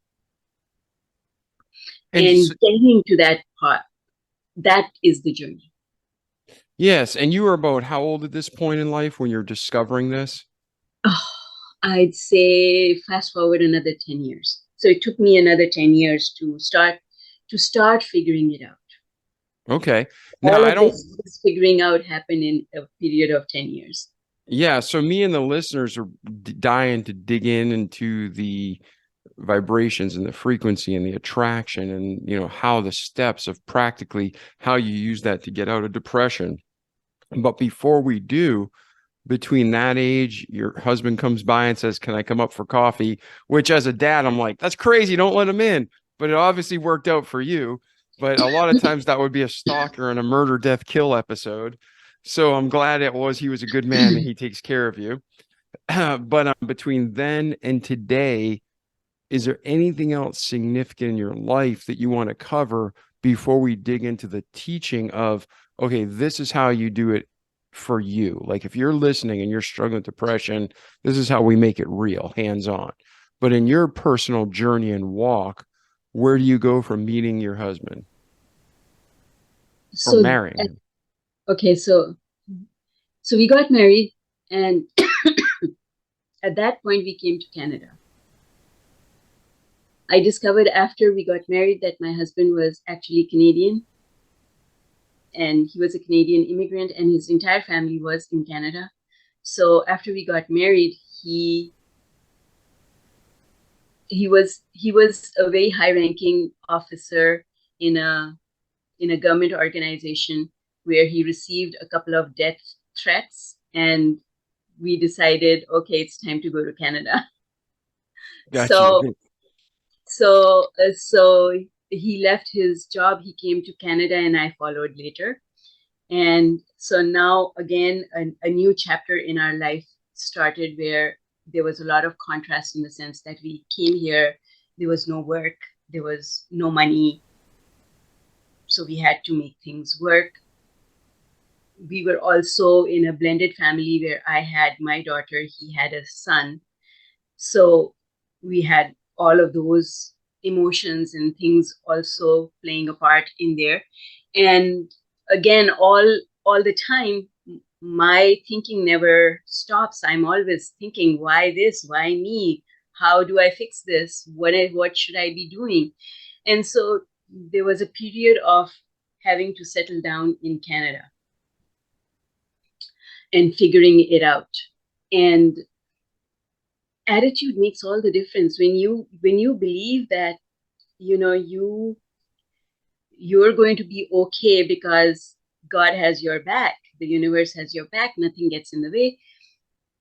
And getting to that part, that is the journey. Yes. And you were about how old at this point in life when you're discovering this? Oh, I'd say fast forward another 10 years. So it took me another 10 years to start figuring it out. Okay. Now, all of this figuring out happened in a period of 10 years. Yeah. So me and the listeners are dying to dig into the vibrations and the frequency and the attraction and, you know, how the steps of practically how you use that to get out of depression. But before we do, between that age, your husband comes by and says, "Can I come up for coffee?" Which as a dad, I'm like, that's crazy. Don't let him in. But it obviously worked out for you. But a lot of times that would be a stalker and a murder, death, kill episode. So I'm glad he was a good man and he takes care of you. But between then and today, is there anything else significant in your life that you want to cover before we dig into the teaching of, okay, this is how you do it for you? Like if you're listening and you're struggling with depression, this is how we make it real, hands-on. But in your personal journey and walk, where do you go from meeting your husband or marrying him? Okay, so we got married, and at that point we came to Canada. I discovered after we got married that my husband was actually Canadian, and he was a Canadian immigrant, and his entire family was in Canada. So after we got married, he was a very high-ranking officer in a government organization where he received a couple of death threats, and we decided, okay, it's time to go to Canada. Gotcha. So he left his job, he came to Canada, and I followed later. And so now again, a new chapter in our life started where there was a lot of contrast in the sense that we came here, there was no work, there was no money. So we had to make things work. We were also in a blended family where I had my daughter, he had a son. So we had all of those emotions and things also playing a part in there. And again, all the time, my thinking never stops. I'm always thinking, why this? Why me? How do I fix this? What should I be doing? And so there was a period of having to settle down in Canada and figuring it out. And attitude makes all the difference when you believe that, you know, you're going to be okay because God has your back, the universe has your back, nothing gets in the way.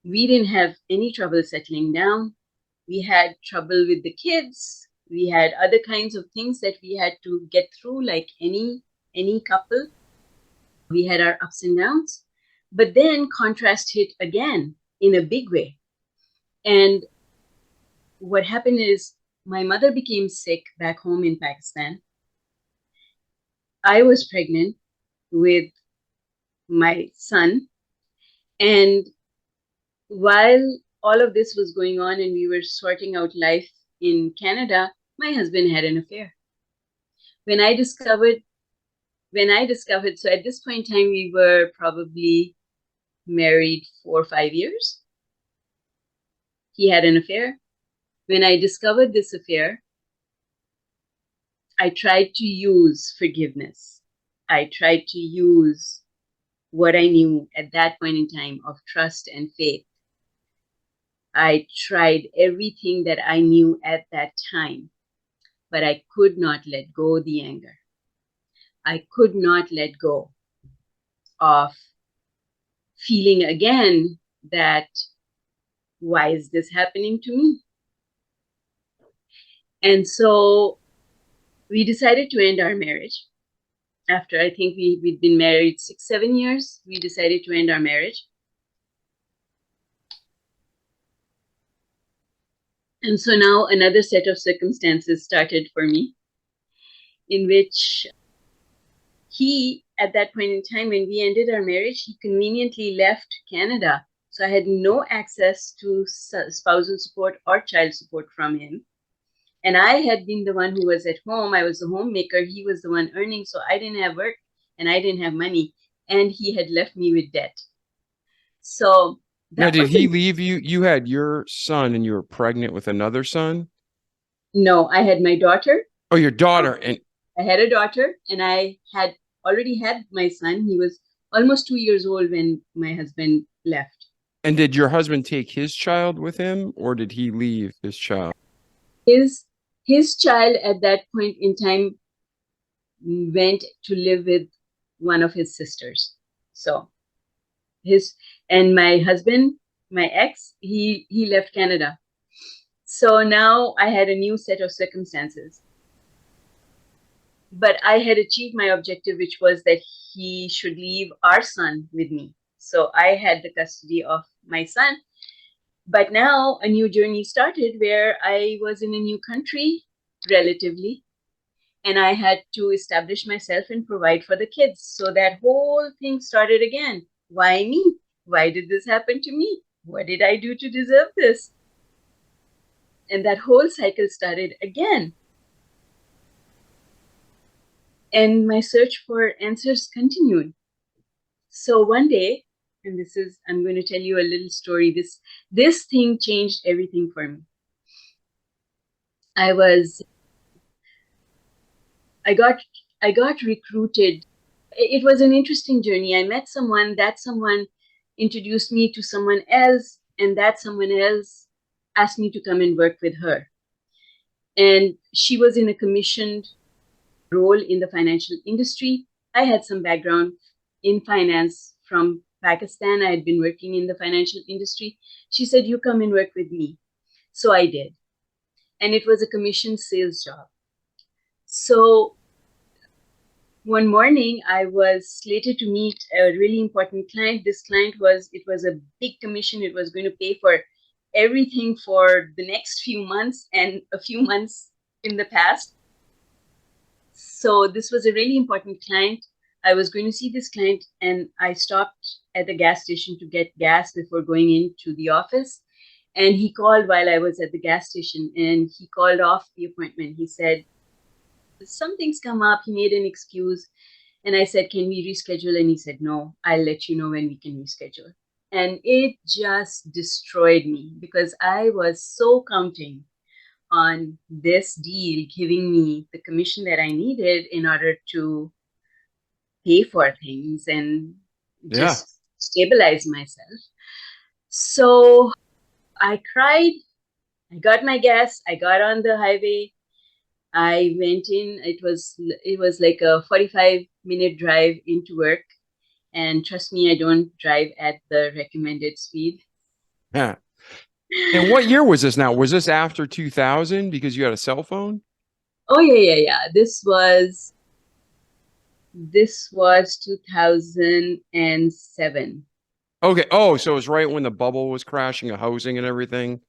We didn't have any trouble settling down. We had trouble with the kids. We had other kinds of things that we had to get through, like any couple. We had our ups and downs. But then contrast hit again in a big way. And what happened is my mother became sick back home in Pakistan. I was pregnant with my son. And while all of this was going on and we were sorting out life in Canada, my husband had an affair. when I discovered, so at this point in time, we were probably married 4 or 5 years. He had an affair. When I discovered this affair, I tried to use forgiveness. I tried to use what I knew at that point in time of trust and faith. I tried everything that I knew at that time, but I could not let go of the anger. I could not let go of feeling again that, why is this happening to me? And so we decided to end our marriage. After I think we'd been married 6-7 years, we decided to end our marriage. And so now another set of circumstances started for me, in which he, at that point in time, when we ended our marriage, he conveniently left Canada. So I had no access to spousal support or child support from him. And I had been the one who was at home. I was the homemaker. He was the one earning. So I didn't have work and I didn't have money. And he had left me with debt. So now, did he leave you? You had your son and you were pregnant with another son? No, I had my daughter. Oh, your daughter. And I had a daughter, and I had already had my son. He was almost 2 years old when my husband left. And did your husband take his child with him, or did he leave his child? His child at that point in time went to live with one of his sisters. So and my husband, my ex, he left Canada. So now I had a new set of circumstances. But I had achieved my objective, which was that he should leave our son with me. So I had the custody of my son. But now a new journey started where I was in a new country, relatively, and I had to establish myself and provide for the kids. So that whole thing started again. Why me? Why did this happen to me? What did I do to deserve this? And that whole cycle started again. And my search for answers continued. So one day, and I'm going to tell you a little story. This thing changed everything for me. I got recruited. It was an interesting journey. I met someone, that someone introduced me to someone else, and that someone else asked me to come and work with her. And she was in a commissioned role in the financial industry. I had some background in finance from Pakistan. I had been working in the financial industry. She said, you come and work with me. So I did. And it was a commission sales job. So one morning I was slated to meet a really important client. This client was a big commission. It was going to pay for everything for the next few months and a few months in the past. So this was a really important client. I was going to see this client, and I stopped at the gas station to get gas before going into the office. And he called while I was at the gas station, and he called off the appointment. He said, something's come up. He made an excuse. And I said, can we reschedule? And he said, no, I'll let you know when we can reschedule. And it just destroyed me because I was so counting on this deal giving me the commission that I needed in order to pay for things and just stabilize myself. So I cried. I got my gas. I got on the highway. I went in. It was like a 45-minute drive into work. And trust me, I don't drive at the recommended speed. Yeah. And what year was this now? Was this after 2000 because you had a cell phone? Oh, yeah. This was 2007. Okay. Oh, so it was right when the bubble was crashing of housing and everything?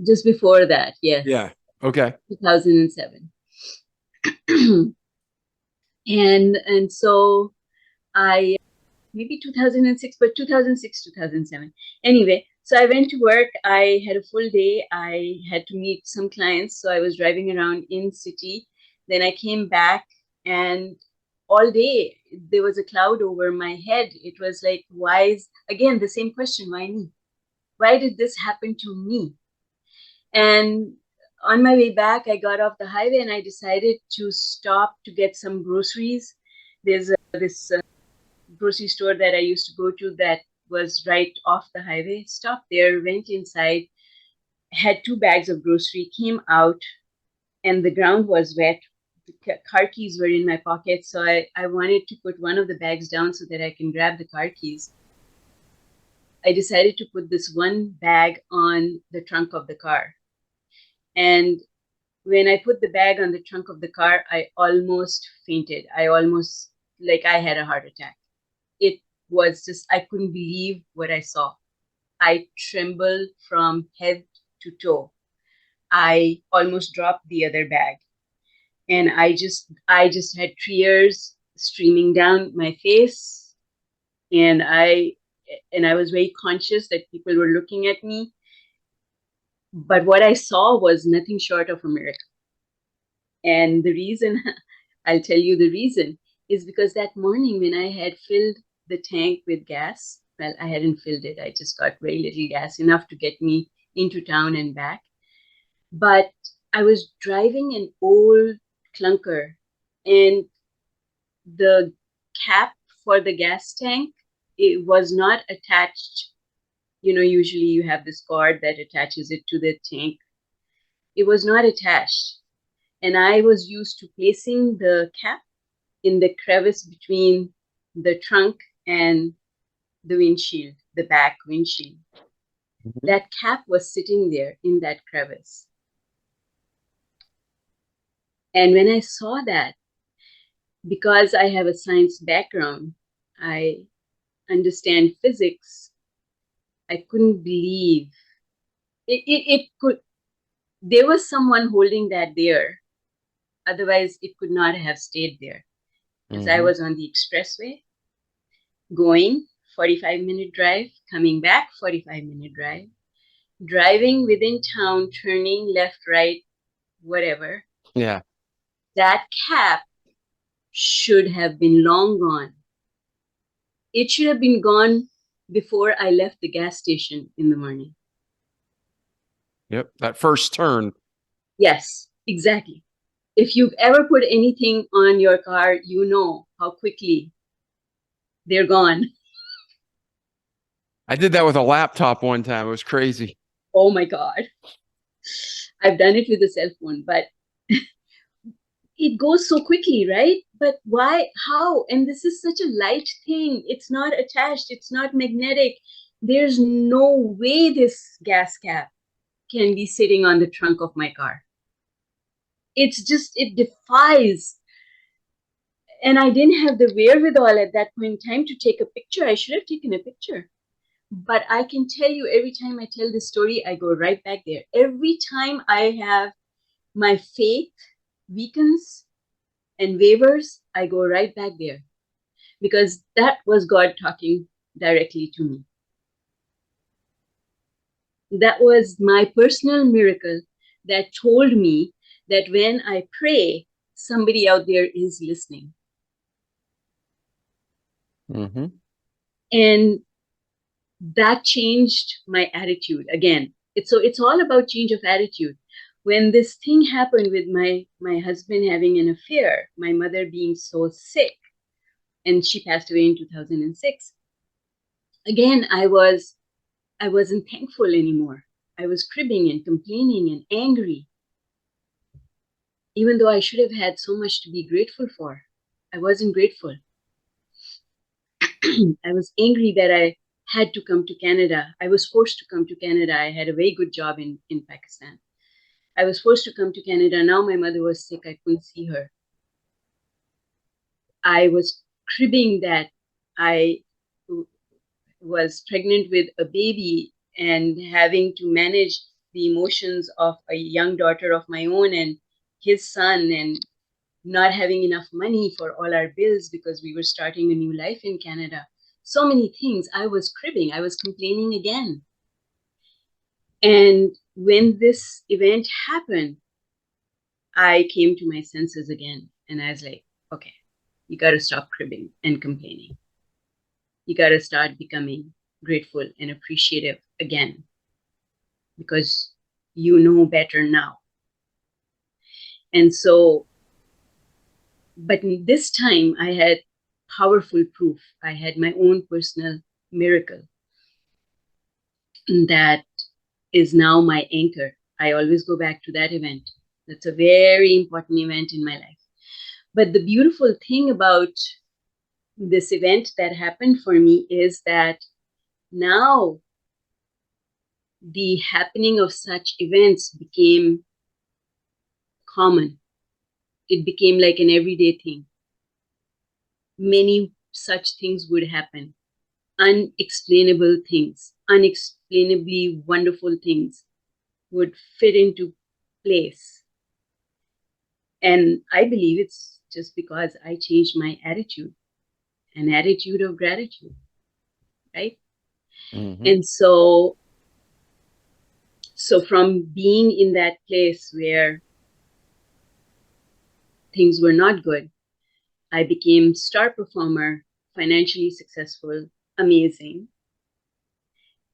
Just before that, yes. Yeah. Okay. 2007. and so I, maybe 2006, but 2006, 2007. Anyway, so I went to work. I had a full day. I had to meet some clients. So I was driving around in city. Then I came back And all day there was a cloud over my head. It was like, again, the same question, why me? Why did this happen to me? And on my way back, I got off the highway and I decided to stop to get some groceries. There's this grocery store that I used to go to that was right off the highway. Stopped there, went inside, had 2 bags of grocery, came out, and the ground was wet. The car keys were in my pocket, so I wanted to put one of the bags down so that I can grab the car keys. I decided to put this one bag on the trunk of the car. And when I put the bag on the trunk of the car, I almost fainted. I had a heart attack. It was just, I couldn't believe what I saw. I trembled from head to toe. I almost dropped the other bag. And I just had tears streaming down my face. And I was very conscious that people were looking at me. But what I saw was nothing short of a miracle. And the reason, I'll tell you the reason, is because that morning when I had filled the tank with gas, well, I hadn't filled it. I just got very little gas, enough to get me into town and back. But I was driving an old clunker, and the cap for the gas tank, it was not attached. Usually you have this cord that attaches it to the tank. It was not attached. And I was used to placing the cap in the crevice between the trunk and the windshield, the back windshield. Mm-hmm. That cap was sitting there in that crevice. And when I saw that, because I have a science background, I understand physics, I couldn't believe it could. There was someone holding that there. Otherwise, it could not have stayed there. Because I was on the expressway, going 45-minute drive, coming back 45-minute drive, driving within town, turning left, right, whatever. Yeah. That cap should have been long gone. It should have been gone before I left the gas station in the morning. Yep, that first turn. Yes, exactly. If you've ever put anything on your car, you know how quickly they're gone. I did that with a laptop one time. It was crazy. Oh my God. I've done it with a cell phone, but it goes so quickly, right? But why? How? And this is such a light thing. It's not attached. It's not magnetic. There's no way this gas cap can be sitting on the trunk of my car. It's just, it defies. And I didn't have the wherewithal at that point in time to take a picture. I should have taken a picture. But I can tell you, every time I tell this story, I go right back there. Every time I have my faith weakens and wavers, I go right back there. Because that was God talking directly to me. That was my personal miracle that told me that when I pray, somebody out there is listening. Mm-hmm. And that changed my attitude. Again, it's all about change of attitude. When this thing happened with my husband having an affair, my mother being so sick, and she passed away in 2006, again, I wasn't thankful anymore. I was cribbing and complaining and angry. Even though I should have had so much to be grateful for, I wasn't grateful. I was angry that I had to come to Canada. I was forced to come to Canada. I had a very good job in Pakistan. I was forced to come to Canada. Now my mother was sick. I couldn't see her. I was cribbing that I was pregnant with a baby and having to manage the emotions of a young daughter of my own and his son, and not having enough money for all our bills because we were starting a new life in Canada. So many things. I was cribbing. I was complaining again. And when this event happened, I came to my senses again. And I was like, okay, you got to stop cribbing and complaining. You got to start becoming grateful and appreciative again, because you know better now. And so, but this time I had powerful proof. I had my own personal miracle that is now my anchor. I always go back to that event. That's a very important event in my life. But the beautiful thing about this event that happened for me is that now the happening of such events became common. It became like an everyday thing. Many such things would happen. Unexplainable things, unexplainably wonderful things would fit into place. And I believe it's just because I changed my attitude, an attitude of gratitude, right? Mhm. And so from being in that place where things were not good, I became star performer, financially successful, amazing,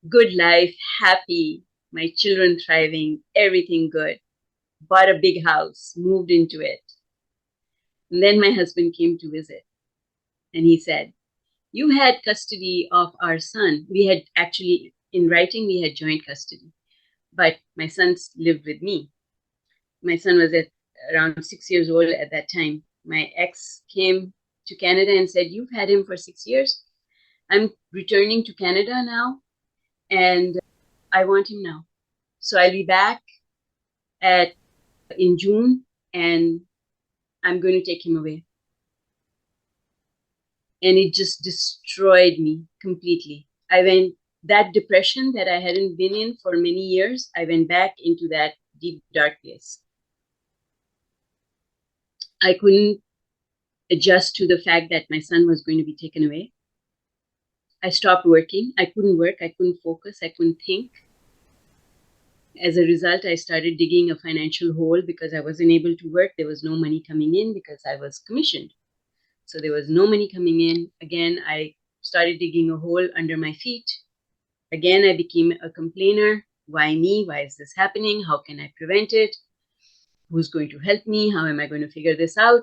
good life, happy, my children thriving, everything good. Bought a big house, moved into it. And then my husband came to visit and he said, "You had custody of our son." We had actually, in writing, we had joint custody, but my son lived with me. My son was around 6 years old at that time. My ex came to Canada and said, "You've had him for 6 years. I'm returning to Canada now and I want him now. So I'll be back in June and I'm going to take him away." And it just destroyed me completely. I went, that depression that I hadn't been in for many years, I went back into that deep, dark place. I couldn't adjust to the fact that my son was going to be taken away. I stopped working. I couldn't work. I couldn't focus. I couldn't think. As a result, I started digging a financial hole because I wasn't able to work. There was no money coming in because I was commissioned. So there was no money coming in. Again, I started digging a hole under my feet. Again, I became a complainer. Why me? Why is this happening? How can I prevent it? Who's going to help me? How am I going to figure this out?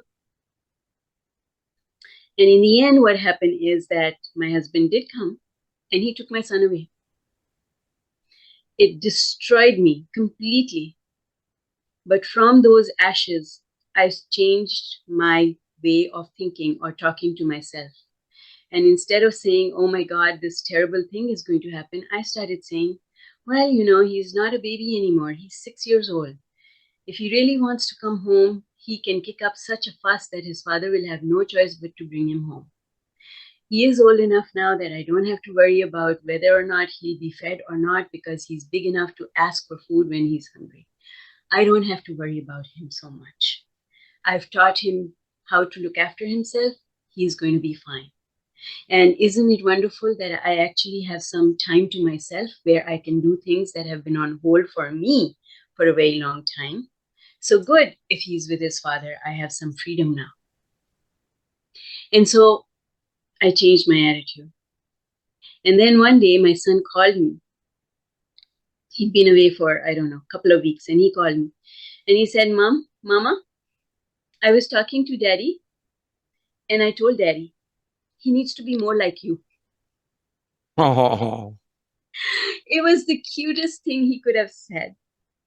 And in the end, what happened is that my husband did come and he took my son away. It destroyed me completely. But from those ashes, I changed my way of thinking or talking to myself. And instead of saying, "Oh my God, this terrible thing is going to happen," I started saying, "Well, he's not a baby anymore. He's 6 years old. If he really wants to come home, he can kick up such a fuss that his father will have no choice but to bring him home. He is old enough now that I don't have to worry about whether or not he'll be fed or not because he's big enough to ask for food when he's hungry. I don't have to worry about him so much. I've taught him how to look after himself. He's going to be fine." And isn't it wonderful that I actually have some time to myself where I can do things that have been on hold for me for a very long time? So good, if he's with his father, I have some freedom now. And so I changed my attitude. And then one day my son called me. He'd been away for, I don't know, a couple of weeks. And he called me and he said, Mama, I was talking to Daddy and I told Daddy, he needs to be more like you. Oh, It was the cutest thing he could have said.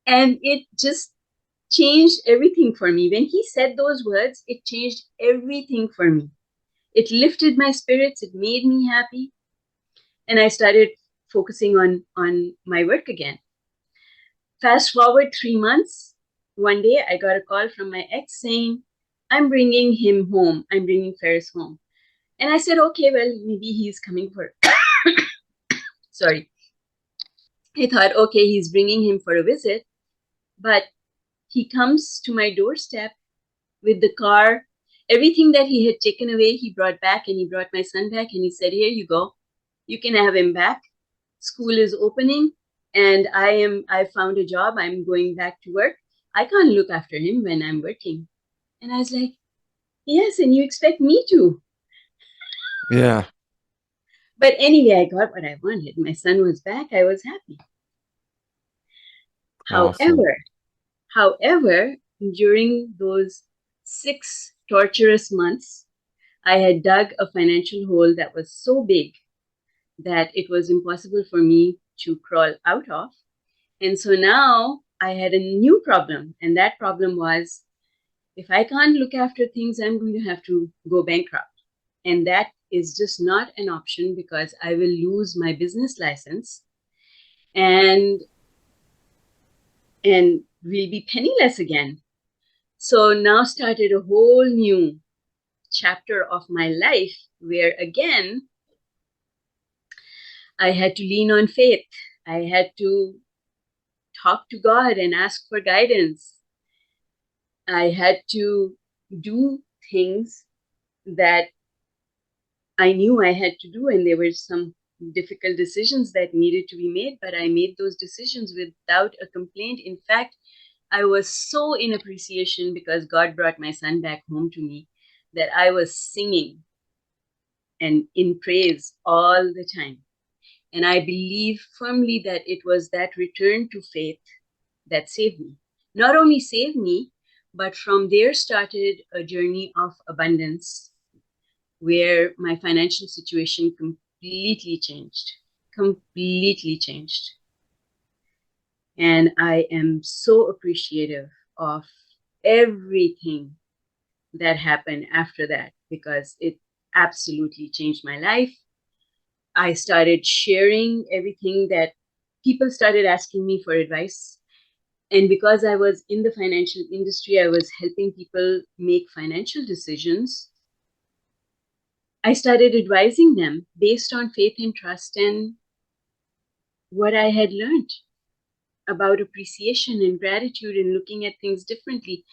And it just changed everything for me. When he said those words, it changed everything for me. It lifted my spirits. It made me happy. And I started focusing on my work again. Fast forward 3 months. One day I got a call from my ex saying, "I'm bringing him home. I'm bringing Ferris home." And I said, "Okay, well, maybe he's coming for, sorry. I thought, okay, he's bringing him for a visit. But he comes to my doorstep with the car. Everything that he had taken away, he brought back, and he brought my son back and he said, "Here you go. You can have him back. School is opening and I found a job. I'm going back to work. I can't look after him when I'm working." And I was like, Yes, and you expect me to. Yeah. But anyway, I got what I wanted. My son was back. I was happy. Awesome. However, during those 6 torturous months, I had dug a financial hole that was so big that it was impossible for me to crawl out of. And so now I had a new problem. And that problem was, if I can't look after things, I'm going to have to go bankrupt. And that is just not an option because I will lose my business license and we'll be penniless again. So now started a whole new chapter of my life where again I had to lean on faith. I had to talk to God and ask for guidance. I had to do things that I knew I had to do, and there were some difficult decisions that needed to be made, but I made those decisions without a complaint. In fact, I was so in appreciation because God brought my son back home to me that I was singing and in praise all the time. And I believe firmly that it was that return to faith that saved me. Not only saved me, but from there started a journey of abundance where my financial situation completely changed. Completely changed. And I am so appreciative of everything that happened after that because it absolutely changed my life. I started sharing everything that people started asking me for advice. And because I was in the financial industry, I was helping people make financial decisions. I started advising them based on faith and trust and what I had learned about appreciation and gratitude and looking at things differently.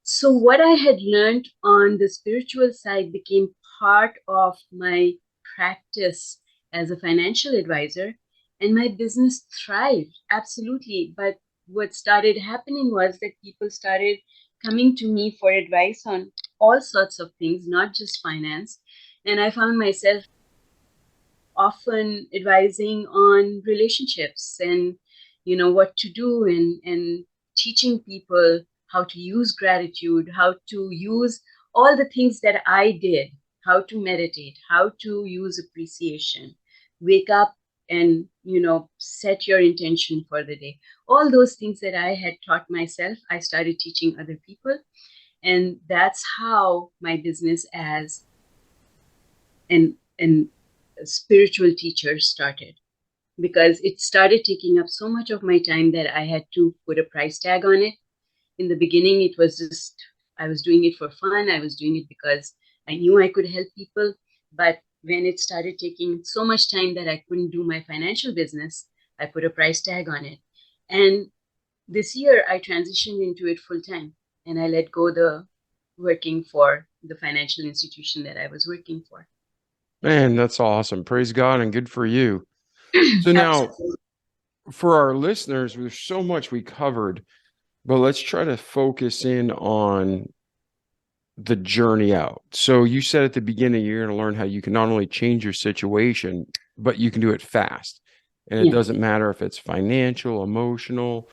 So, what I had learned on the spiritual side became part of my practice as a financial advisor, and my business thrived absolutely. But what started happening was that people started coming to me for advice on all sorts of things, not just finance. And I found myself often advising on relationships and what to do and teaching people how to use gratitude, how to use all the things that I did, how to meditate, how to use appreciation, wake up and set your intention for the day. All those things that I had taught myself, I started teaching other people, and that's how my business as an spiritual teacher started, because it started taking up so much of my time that I had to put a price tag on it. In the beginning, it was just, I was doing it for fun. I was doing it because I knew I could help people. But when it started taking so much time that I couldn't do my financial business, I put a price tag on it. And this year, I transitioned into it full time and I let go the working for the financial institution that I was working for. Man, that's awesome. Praise God and good for you. So now Absolutely. for our listeners, there's so much we covered, but let's try to focus in on the journey out. So you said at the beginning, you're going to learn how you can not only change your situation, but you can do it fast. And it Yeah. doesn't matter if it's financial, emotional,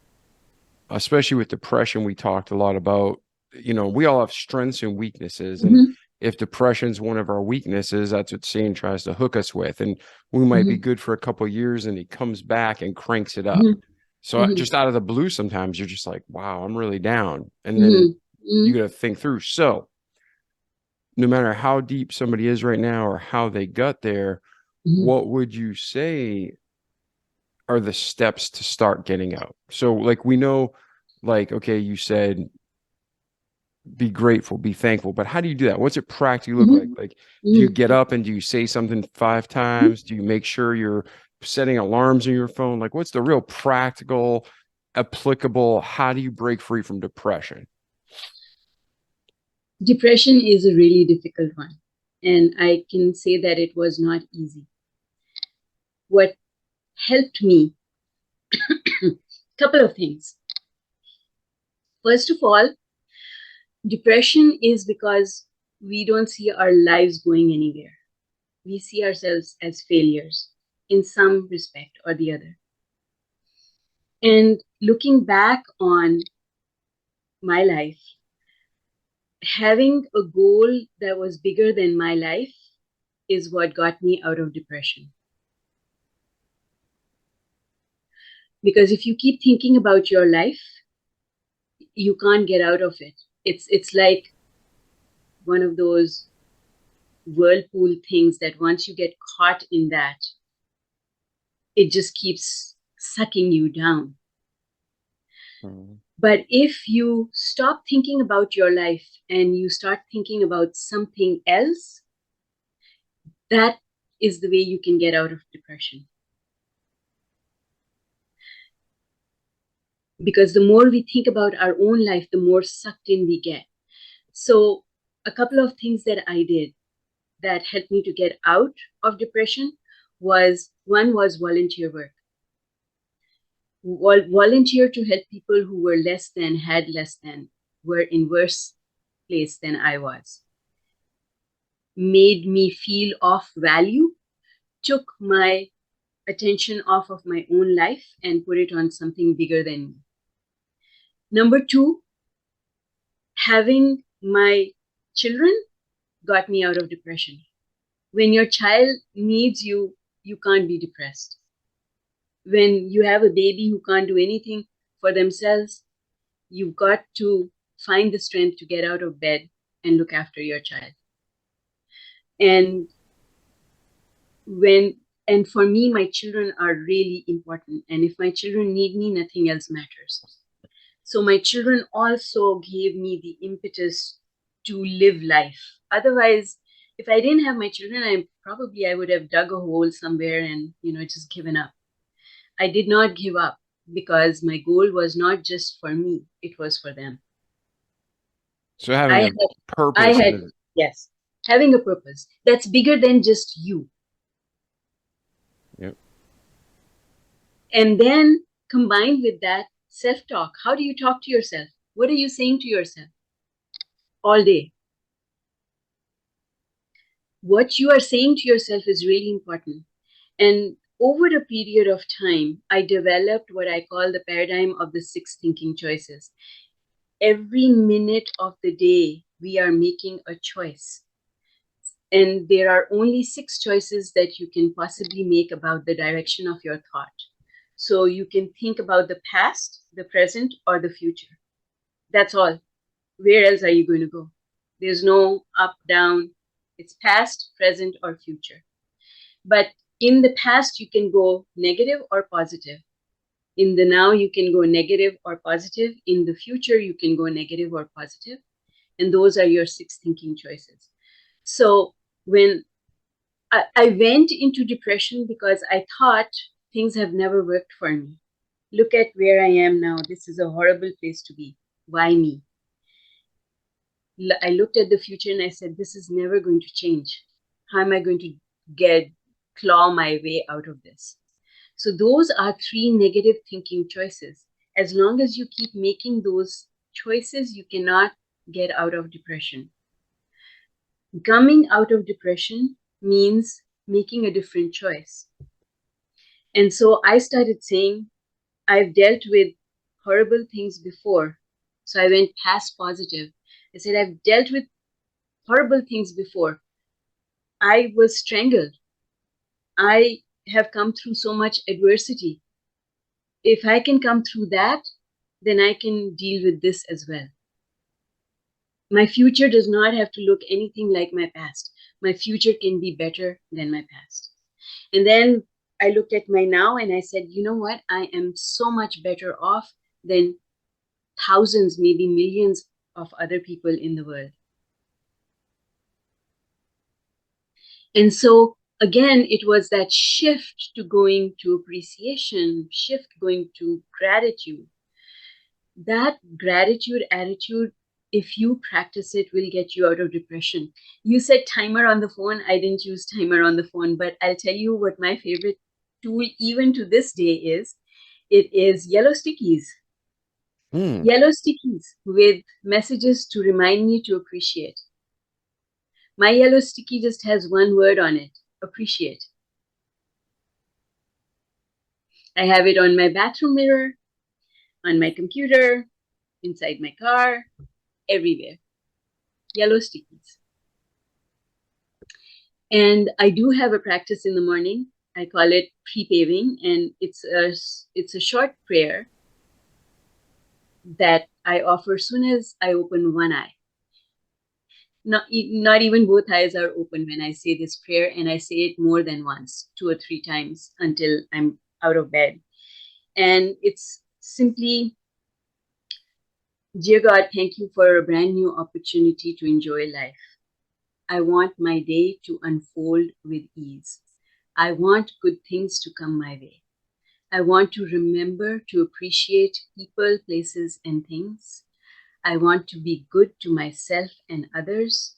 especially with depression. We talked a lot about, we all have strengths and weaknesses. And Mhm. if depression's one of our weaknesses, that's what Satan tries to hook us with. And we might be Mhm. good for a couple of years and he comes back and cranks it up. Mhm. So Mhm. just out of the blue, sometimes you're just like, wow, I'm really down. And then Mhm. you Mhm. got to think through. So no matter how deep somebody is right now or how they got there, Mhm. what would you say are the steps to start getting out? So like we know, like, okay, you said be grateful, be thankful, but how do you do that? What's it practically look like? Mhm. Like, do you Mhm. get up and do you say something 5 times? Do you make sure you're setting alarms on your phone? Like, what's the real practical, applicable? How do you break free from depression? Depression is a really difficult one, and I can say that it was not easy. What helped me, couple of things. First of all, depression is because we don't see our lives going anywhere. We see ourselves as failures in some respect or the other. And looking back on my life, having a goal that was bigger than my life is what got me out of depression. Because if you keep thinking about your life, you can't get out of it. It's like one of those whirlpool things that once you get caught in that, it just keeps sucking you down. Mhm. But if you stop thinking about your life and you start thinking about something else, that is the way you can get out of depression. Because the more we think about our own life, the more sucked in we get. So, a couple of things that I did that helped me to get out of depression was one was volunteer work. Volunteer to help people who were less than, had less than, were in worse place than I was. Made me feel of value, took my attention off of my own life and put it on something bigger than me. Number two, having my children got me out of depression. When your child needs you, you can't be depressed. When you have a baby who can't do anything for themselves, you've got to find the strength to get out of bed and look after your child. And for me, my children are really important. And if my children need me, nothing else matters. So my children also gave me the impetus to live life. Otherwise, if I didn't have my children, I would have dug a hole somewhere and just given up. I did not give up because my goal was not just for me; it was for them. So having a purpose. Yes, having a purpose that's bigger than just you. Yep. And then combined with that, self-talk. How do you talk to yourself? What are you saying to yourself all day? What you are saying to yourself is really important. And over a period of time, I developed what I call the paradigm of the 6 thinking choices. Every minute of the day, we are making a choice. And there are only 6 choices that you can possibly make about the direction of your thought. So you can think about the past, the present, or the future. That's all. Where else are you going to go? There's no up, down. It's past, present, or future. But in the past, you can go negative or positive. In the now, you can go negative or positive. In the future, you can go negative or positive. And those are your 6 thinking choices. So when I went into depression because I thought things have never worked for me. Look at where I am now. This is a horrible place to be. Why me? I looked at the future and I said, this is never going to change. How am I going to claw my way out of this? So those are 3 negative thinking choices. As long as you keep making those choices, you cannot get out of depression. Coming out of depression means making a different choice. And so I started saying, I've dealt with horrible things before. So I went past positive. I said, I've dealt with horrible things before. I was strangled. I have come through so much adversity. If I can come through that, then I can deal with this as well. My future does not have to look anything like my past. My future can be better than my past. And then I looked at my now and I said, you know what? I am so much better off than thousands, maybe millions of other people in the world. And so again, it was that shift to going to appreciation, shift going to gratitude. That gratitude attitude, if you practice it, will get you out of depression. You said timer on the phone. I didn't use timer on the phone, but I'll tell you what my favorite tool, even to this day, is. It is yellow stickies. Yellow stickies with messages to remind me to appreciate. My yellow sticky just has one word on it: appreciate. I have it on my bathroom mirror, on my computer, inside my car, everywhere. Yellow stickies. And I do have a practice in the morning. I call it pre-paving, and it's a short prayer that I offer soon as I open one eye. Not even both eyes are open when I say this prayer, and I say it more than once, 2 or 3 times until I'm out of bed. And it's simply, dear God, thank you for a brand new opportunity to enjoy life. I want my day to unfold with ease. I want good things to come my way. I want to remember to appreciate people, places, and things. I want to be good to myself and others.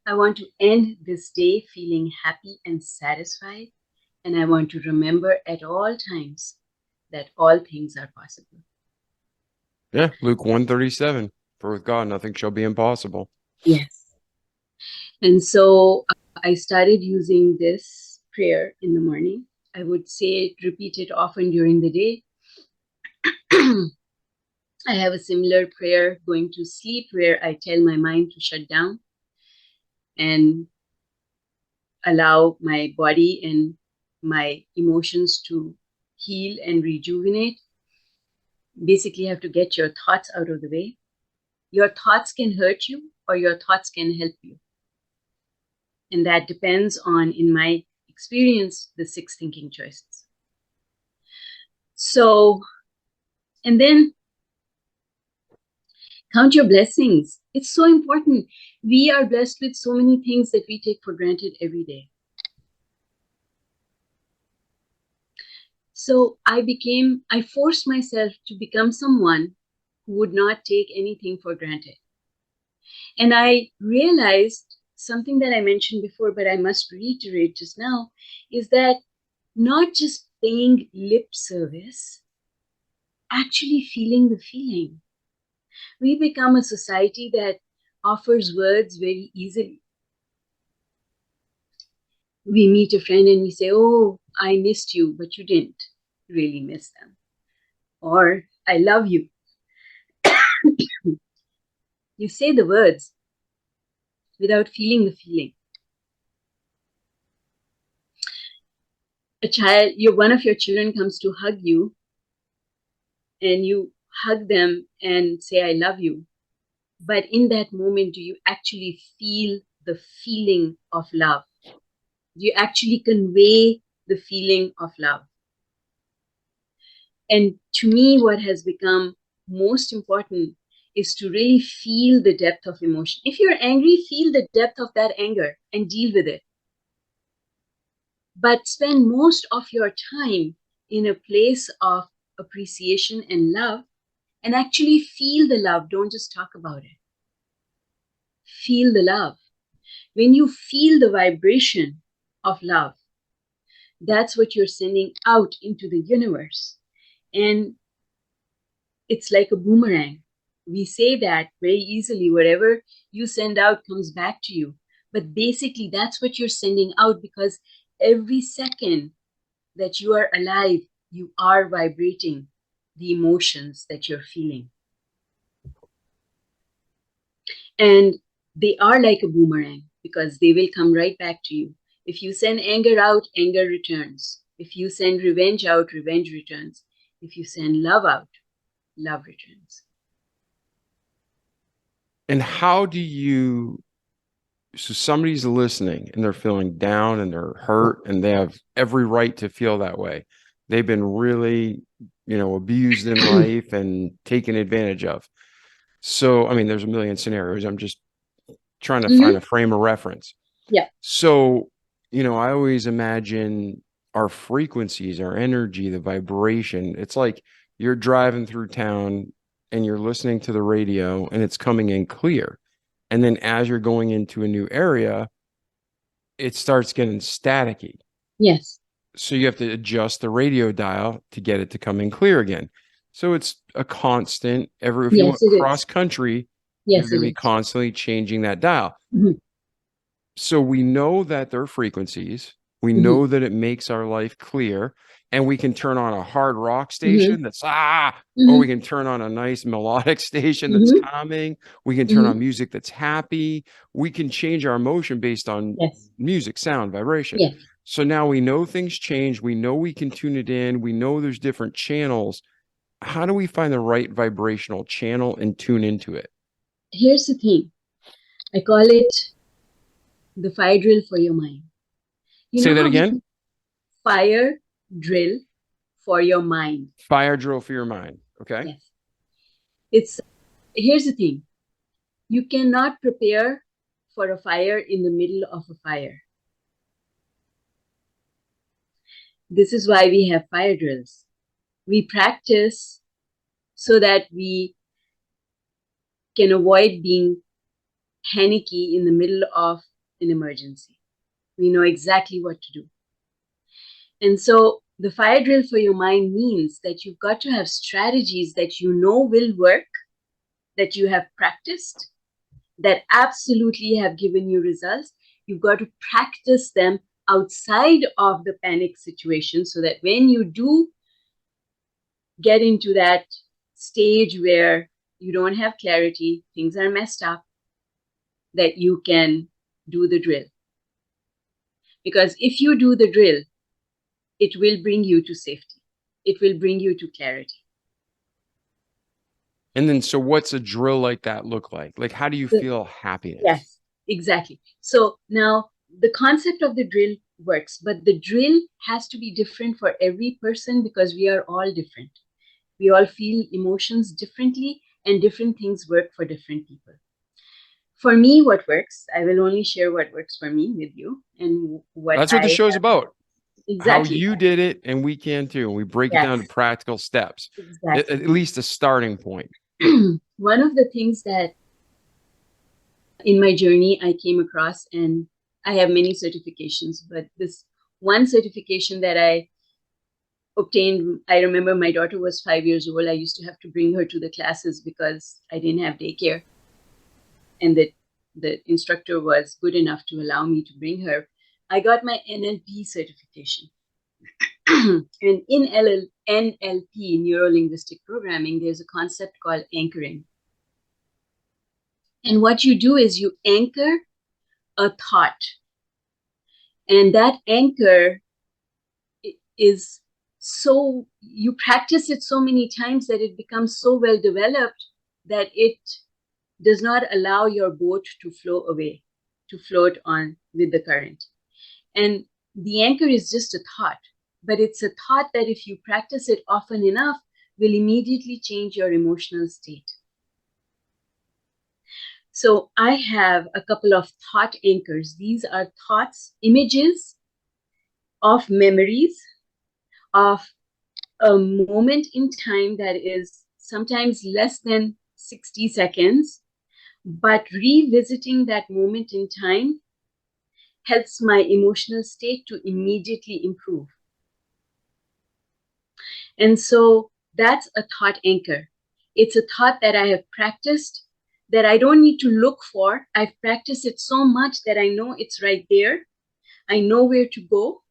I want to end this day feeling happy and satisfied. And I want to remember at all times that all things are possible. Yeah, Luke 1:37. For with God, nothing shall be impossible. Yes. And so I started using this prayer in the morning. I would say it, repeat it often during the day. I have a similar prayer going to sleep where I tell my mind to shut down and allow my body and my emotions to heal and rejuvenate. Basically, you have to get your thoughts out of the way. Your thoughts can hurt you or your thoughts can help you. And that depends on, in my experience, the 6 thinking choices. So, and then count your blessings. It's so important. We are blessed with so many things that we take for granted every day. So I forced myself to become someone who would not take anything for granted. And I realized something that I mentioned before, but I must reiterate just now, is that not just paying lip service, actually feeling the feeling. We become a society that offers words very easily. We meet a friend and we say, oh, I missed you, but you didn't really miss them. Or, I love you. You say the words without feeling the feeling. One of your children comes to hug you, and you hug them and say, I love you. But in that moment, do you actually feel the feeling of love? Do you actually convey the feeling of love? And to me, what has become most important is to really feel the depth of emotion. If you're angry, feel the depth of that anger and deal with it. But spend most of your time in a place of appreciation and love, and actually feel the love. Don't just talk about it. Feel the love. When you feel the vibration of love, that's what you're sending out into the universe. And it's like a boomerang. We say that very easily. Whatever you send out comes back to you. But basically, that's what you're sending out, because every second that you are alive, you are vibrating the emotions that you're feeling. And they are like a boomerang, because they will come right back to you. If you send anger out, anger returns. If you send revenge out, revenge returns. If you send love out, love returns. And how do you, so somebody's listening and they're feeling down and they're hurt and they have every right to feel that way. They've been really, abused in life and taken advantage of. So, I mean, there's a million scenarios. I'm just trying to find a frame of reference. Yeah. So, I always imagine our frequencies, our energy, the vibration. It's like you're driving through town and you're listening to the radio and it's coming in clear. And then as you're going into a new area, it starts getting staticky. Yes. So you have to adjust the radio dial to get it to come in clear again. So it's a constant. If you went cross country, you're going to be constantly changing that dial. Mm-hmm. So we know that they're frequencies. We Mhm. know that it makes our life clear, and we can turn on a hard rock station that's or we Mhm. can turn on a nice melodic station that's Mhm. calming. We can turn on Mhm. music that's happy. We can change our emotion based on Yes. music, sound, vibration. Yes. So now we know things change. We know we can tune it in. We know there's different channels. How do we find the right vibrational channel and tune into it? Here's the thing. I call it the fire drill for your mind. You Say know that how again. fire drill for your mind. Fire drill for your mind. Okay. Yes. It's Here's the thing. You cannot prepare for a fire in the middle of a fire. This is why we have fire drills. We practice so that we can avoid being panicky in the middle of an emergency. We know exactly what to do. And so the fire drill for your mind means that you've got to have strategies that you know will work, that you have practiced, that absolutely have given you results. You've got to practice them outside of the panic situation so that when you do get into that stage where you don't have clarity, things are messed up, that you can do the drill. Because if you do the drill, it will bring you to safety. It will bring you to clarity. And then, so what's a drill like that look like? Like, how do you feel happiness? Yes, exactly. So now the concept of the drill works, but the drill has to be different for every person because we are all different. We all feel emotions differently, and different things work for different people. For me, what works, I will only share what works for me with you and what That's what the show's about. How exactly. you did it, and we can too. And we break it down to Yes, practical steps, at exactly. least a starting point. One of the things that in my journey I came across, and I have many certifications, but this one certification that I obtained, I remember my daughter was 5 years old. I used to have to bring her to the classes because I didn't have daycare. And the instructor was good enough to allow me to bring her. I got my NLP certification. And in NLP, neuro linguistic programming, there's a concept called anchoring. And what you do is you anchor a thought. And that anchor is so, you practice it so many times that it becomes so well developed that it does not allow your boat to flow away, to float on with the current. And the anchor is just a thought, but it's a thought that if you practice it often enough, will immediately change your emotional state. So I have a couple of thought anchors. These are thoughts, images of memories of a moment in time that is sometimes less than 60 seconds, but revisiting that moment in time helps my emotional state to immediately improve. And so that's a thought anchor. It's a thought that I have practiced, that I don't need to look for. I've practiced it so much that I know it's right there. I know where to go,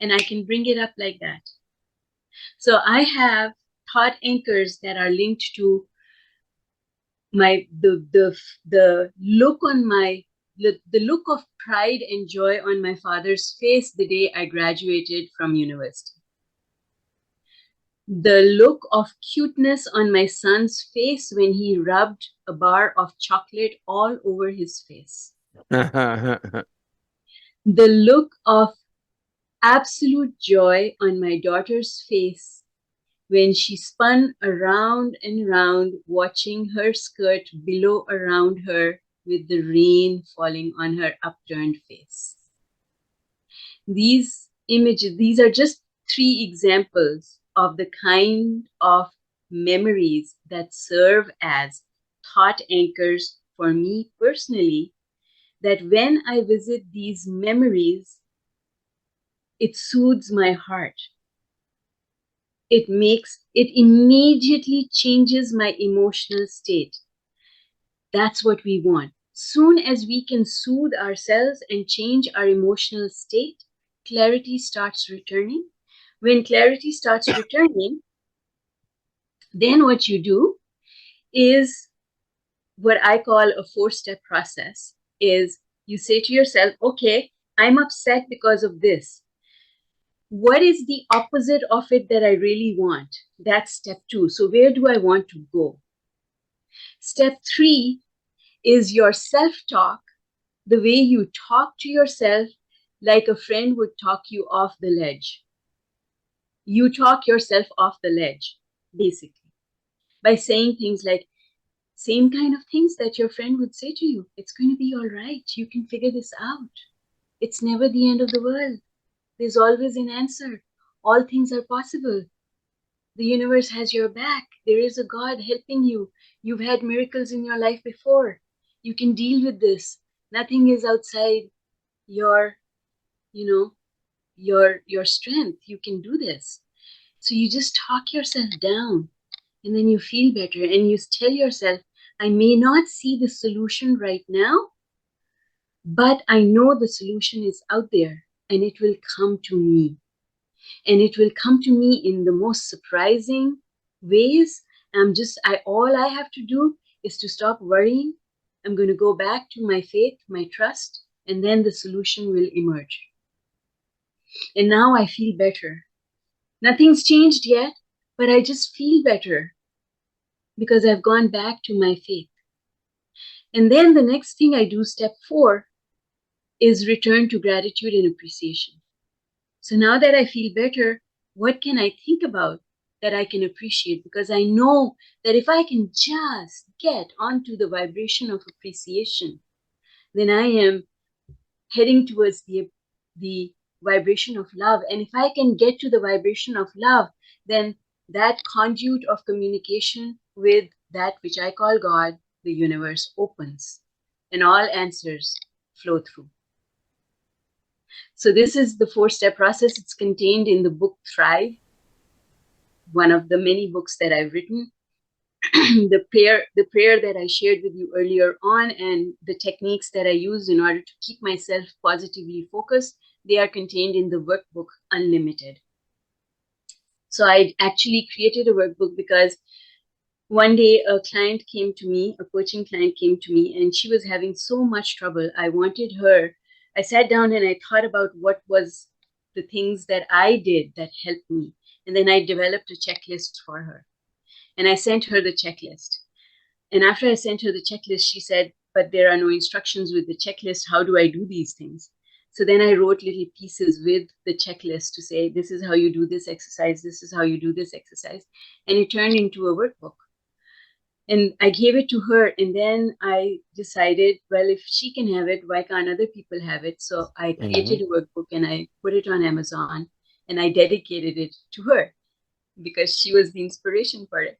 and I can bring it up like that. So I have thought anchors that are linked to my the look on my the look of pride and joy on my father's face the day I graduated from university. The look of cuteness on my son's face when he rubbed a bar of chocolate all over his face. The look of absolute joy on my daughter's face when she spun around and round, watching her skirt billow around her with the rain falling on her upturned face. These images, these are just 3 examples of the kind of memories that serve as thought anchors for me personally, that when I visit these memories, it soothes my heart. It immediately changes my emotional state. That's what we want. Soon as we can soothe ourselves and change our emotional state, clarity starts returning. When clarity starts returning, then what you do is what I call a 4-step process. Is you say to yourself, okay, I'm upset because of this. What is the opposite of it that I really want? That's step 2. So where do I want to go? Step 3 is your self-talk, the way you talk to yourself like a friend would talk you off the ledge. You talk yourself off the ledge, basically, by saying things like, same kind of things that your friend would say to you. It's going to be all right. You can figure this out. It's never the end of the world. There's always an answer. All things are possible. The universe has your back. There is a God helping you. You've had miracles in your life before. You can deal with this. Nothing is outside your, your strength. You can do this. So you just talk yourself down, and then you feel better, and you tell yourself, I may not see the solution right now, but I know the solution is out there, and it will come to me. And it will come to me in the most surprising ways. All I have to do is to stop worrying. I'm going to go back to my faith, my trust, and then the solution will emerge. And now I feel better. Nothing's changed yet, but I just feel better because I've gone back to my faith. And then the next thing I do, step 4, is return to gratitude and appreciation. So now that I feel better, what can I think about that I can appreciate? Because I know that if I can just get onto the vibration of appreciation, then I am heading towards the vibration of love. And if I can get to the vibration of love, then that conduit of communication with that which I call God, the universe, opens, and all answers flow through. So this is the 4-step process. It's contained in the book Thrive, one of the many books that I've written. The prayer that I shared with you earlier on, and the techniques that I use in order to keep myself positively focused, they are contained in the workbook Unlimited. So I actually created a workbook because one day a coaching client came to me, and she was having so much trouble. I sat down and I thought about what was the things that I did that helped me. And then I developed a checklist for her. And I sent her the checklist. And after I sent her the checklist, she said, but there are no instructions with the checklist. How do I do these things? So then I wrote little pieces with the checklist to say, this is how you do this exercise. This is how you do this exercise. And it turned into a workbook. And I gave it to her. And then I decided, well, if she can have it, why can't other people have it? So I created a workbook and I put it on Amazon, and I dedicated it to her because she was the inspiration for it.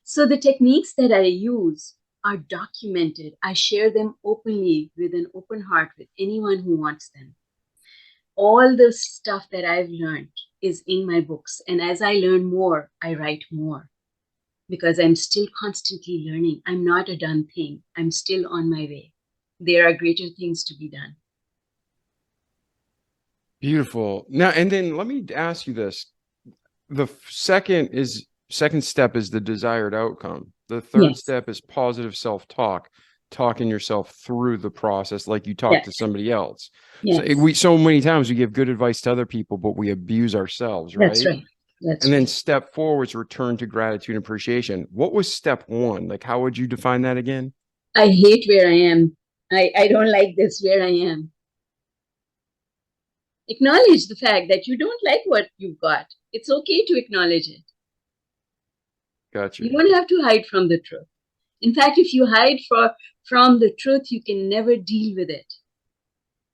So the techniques that I use are documented. I share them openly with an open heart with anyone who wants them. All the stuff that I've learned is in my books. And as I learn more, I write more because I'm still constantly learning. I'm not a done thing. I'm still on my way. There are greater things to be done. Beautiful. Now, and then let me ask you this. The second step is the desired outcome. The third step is positive self-talk, talking yourself through the process like you talk to somebody else. So many times we give good advice to other people, but we abuse ourselves, right? That's right. And then step 4 was return to gratitude and appreciation. What was step 1? Like, how would you define that again? I hate where I am. I don't like this where I am. Acknowledge the fact that you don't like what you've got. It's okay to acknowledge it. Gotcha. You don't have to hide from the truth. In fact, if you hide from the truth, you can never deal with it.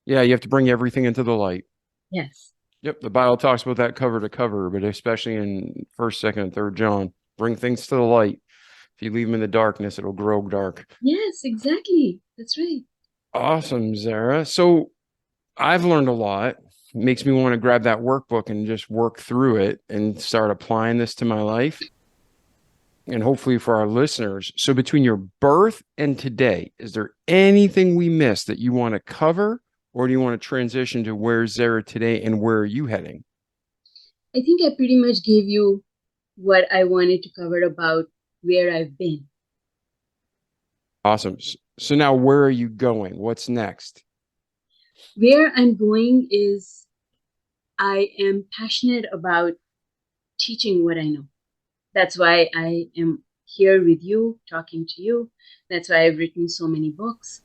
Yeah, you have to bring everything into the light. Yes. Yep, the Bible talks about that cover to cover, but especially in 1st, 2nd, and 3rd John, bring things to the light. If you leave them in the darkness, it'll grow dark. Yes, exactly. That's right. Awesome, Zehra. So I've learned a lot. It makes me want to grab that workbook and just work through it and start applying this to my life. and hopefully for our listeners. So between your birth and today, is there anything we missed that you want to cover, or do you want to transition to where's Zehra today and where are you heading? I think I pretty much gave you what I wanted to cover about where I've been. Awesome. So now where are you going? What's next? Where I'm going is I am passionate about teaching what I know. That's why I am here with you, talking to you. That's why I've written so many books.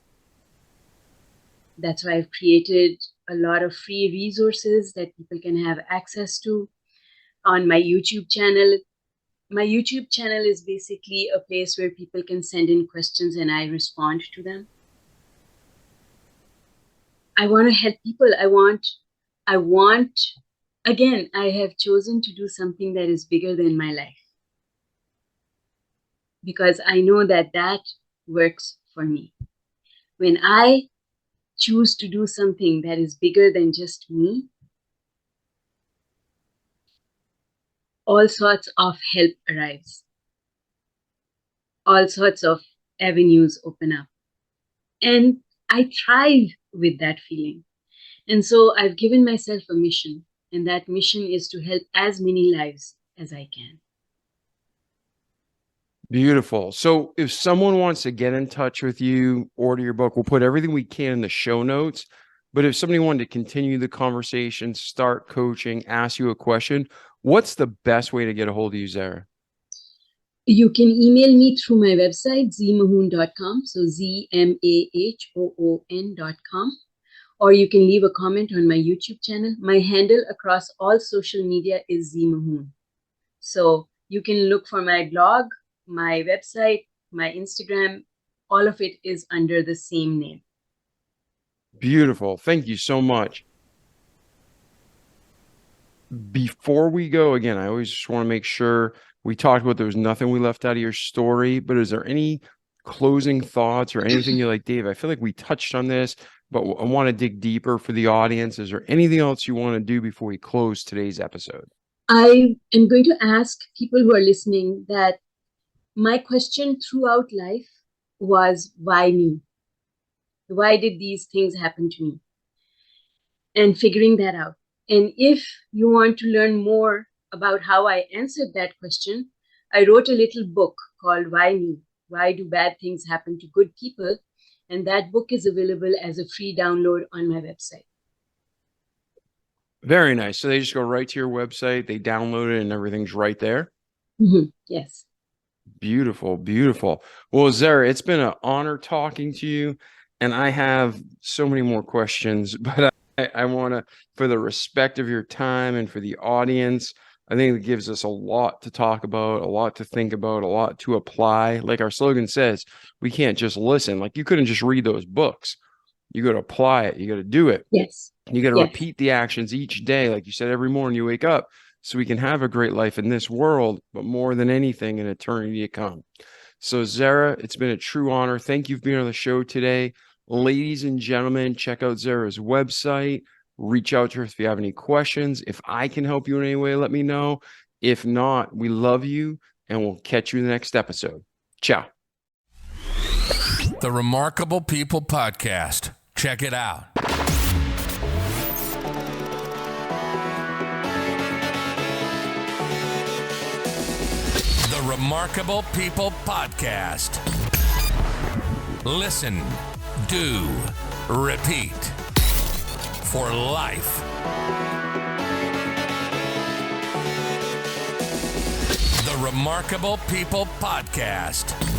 That's why I've created a lot of free resources that people can have access to on my YouTube channel. My YouTube channel is basically a place where people can send in questions and I respond to them. I want to help people. Again, I have chosen to do something that is bigger than my life, because I know that that works for me. When I choose to do something that is bigger than just me, all sorts of help arrives. All sorts of avenues open up. And I thrive with that feeling. And so I've given myself a mission, and that mission is to help as many lives as I can. Beautiful. So if someone wants to get in touch with you, order your book, we'll put everything we can in the show notes. But if somebody wanted to continue the conversation, start coaching, ask you a question, what's the best way to get a hold of you, Zehra? You can email me through my website, zemahoon.com. So ZMAHOON.com. Or you can leave a comment on my YouTube channel. My handle across all social media is Zemahoon. So you can look for my blog, my website, my Instagram. All of it is under the same name. Beautiful. Thank you so much. Before we go, again, I always just want to make sure we talked about there was nothing we left out of your story, but is there any closing thoughts or anything you're like, Dave, I feel like we touched on this, but I want to dig deeper for the audience. Is there anything else you want to do before we close today's episode? I am going to ask people who are listening that my question throughout life was, why me? Why did these things happen to me? And figuring that out. And if you want to learn more about how I answered that question, I wrote a little book called Why Me? Why Do Bad Things Happen to Good People? And that book is available as a free download on my website. Very nice. So they just go right to your website, they download it, and everything's right there. Mm-hmm. Yes. Beautiful, beautiful. Well, Zehra, it's been an honor talking to you, and I have so many more questions, but I want to, for the respect of your time and for the audience, I think it gives us a lot to talk about, a lot to think about, a lot to apply. Like our slogan says, we can't just listen. Like you couldn't just read those books. You got to apply it. You got to do it. Yes. You got to repeat the actions each day. Like you said, every morning you wake up so we can have a great life in this world, but more than anything, in eternity to come. So Zehra, it's been a true honor. Thank you for being on the show today. Ladies and gentlemen, check out Zehra's website. Reach out to her if you have any questions. If I can help you in any way, let me know. If not, we love you, and we'll catch you in the next episode. Ciao. The Remarkable People Podcast. Check it out. The Remarkable People Podcast. Listen, do, repeat. For life. The Remarkable People Podcast.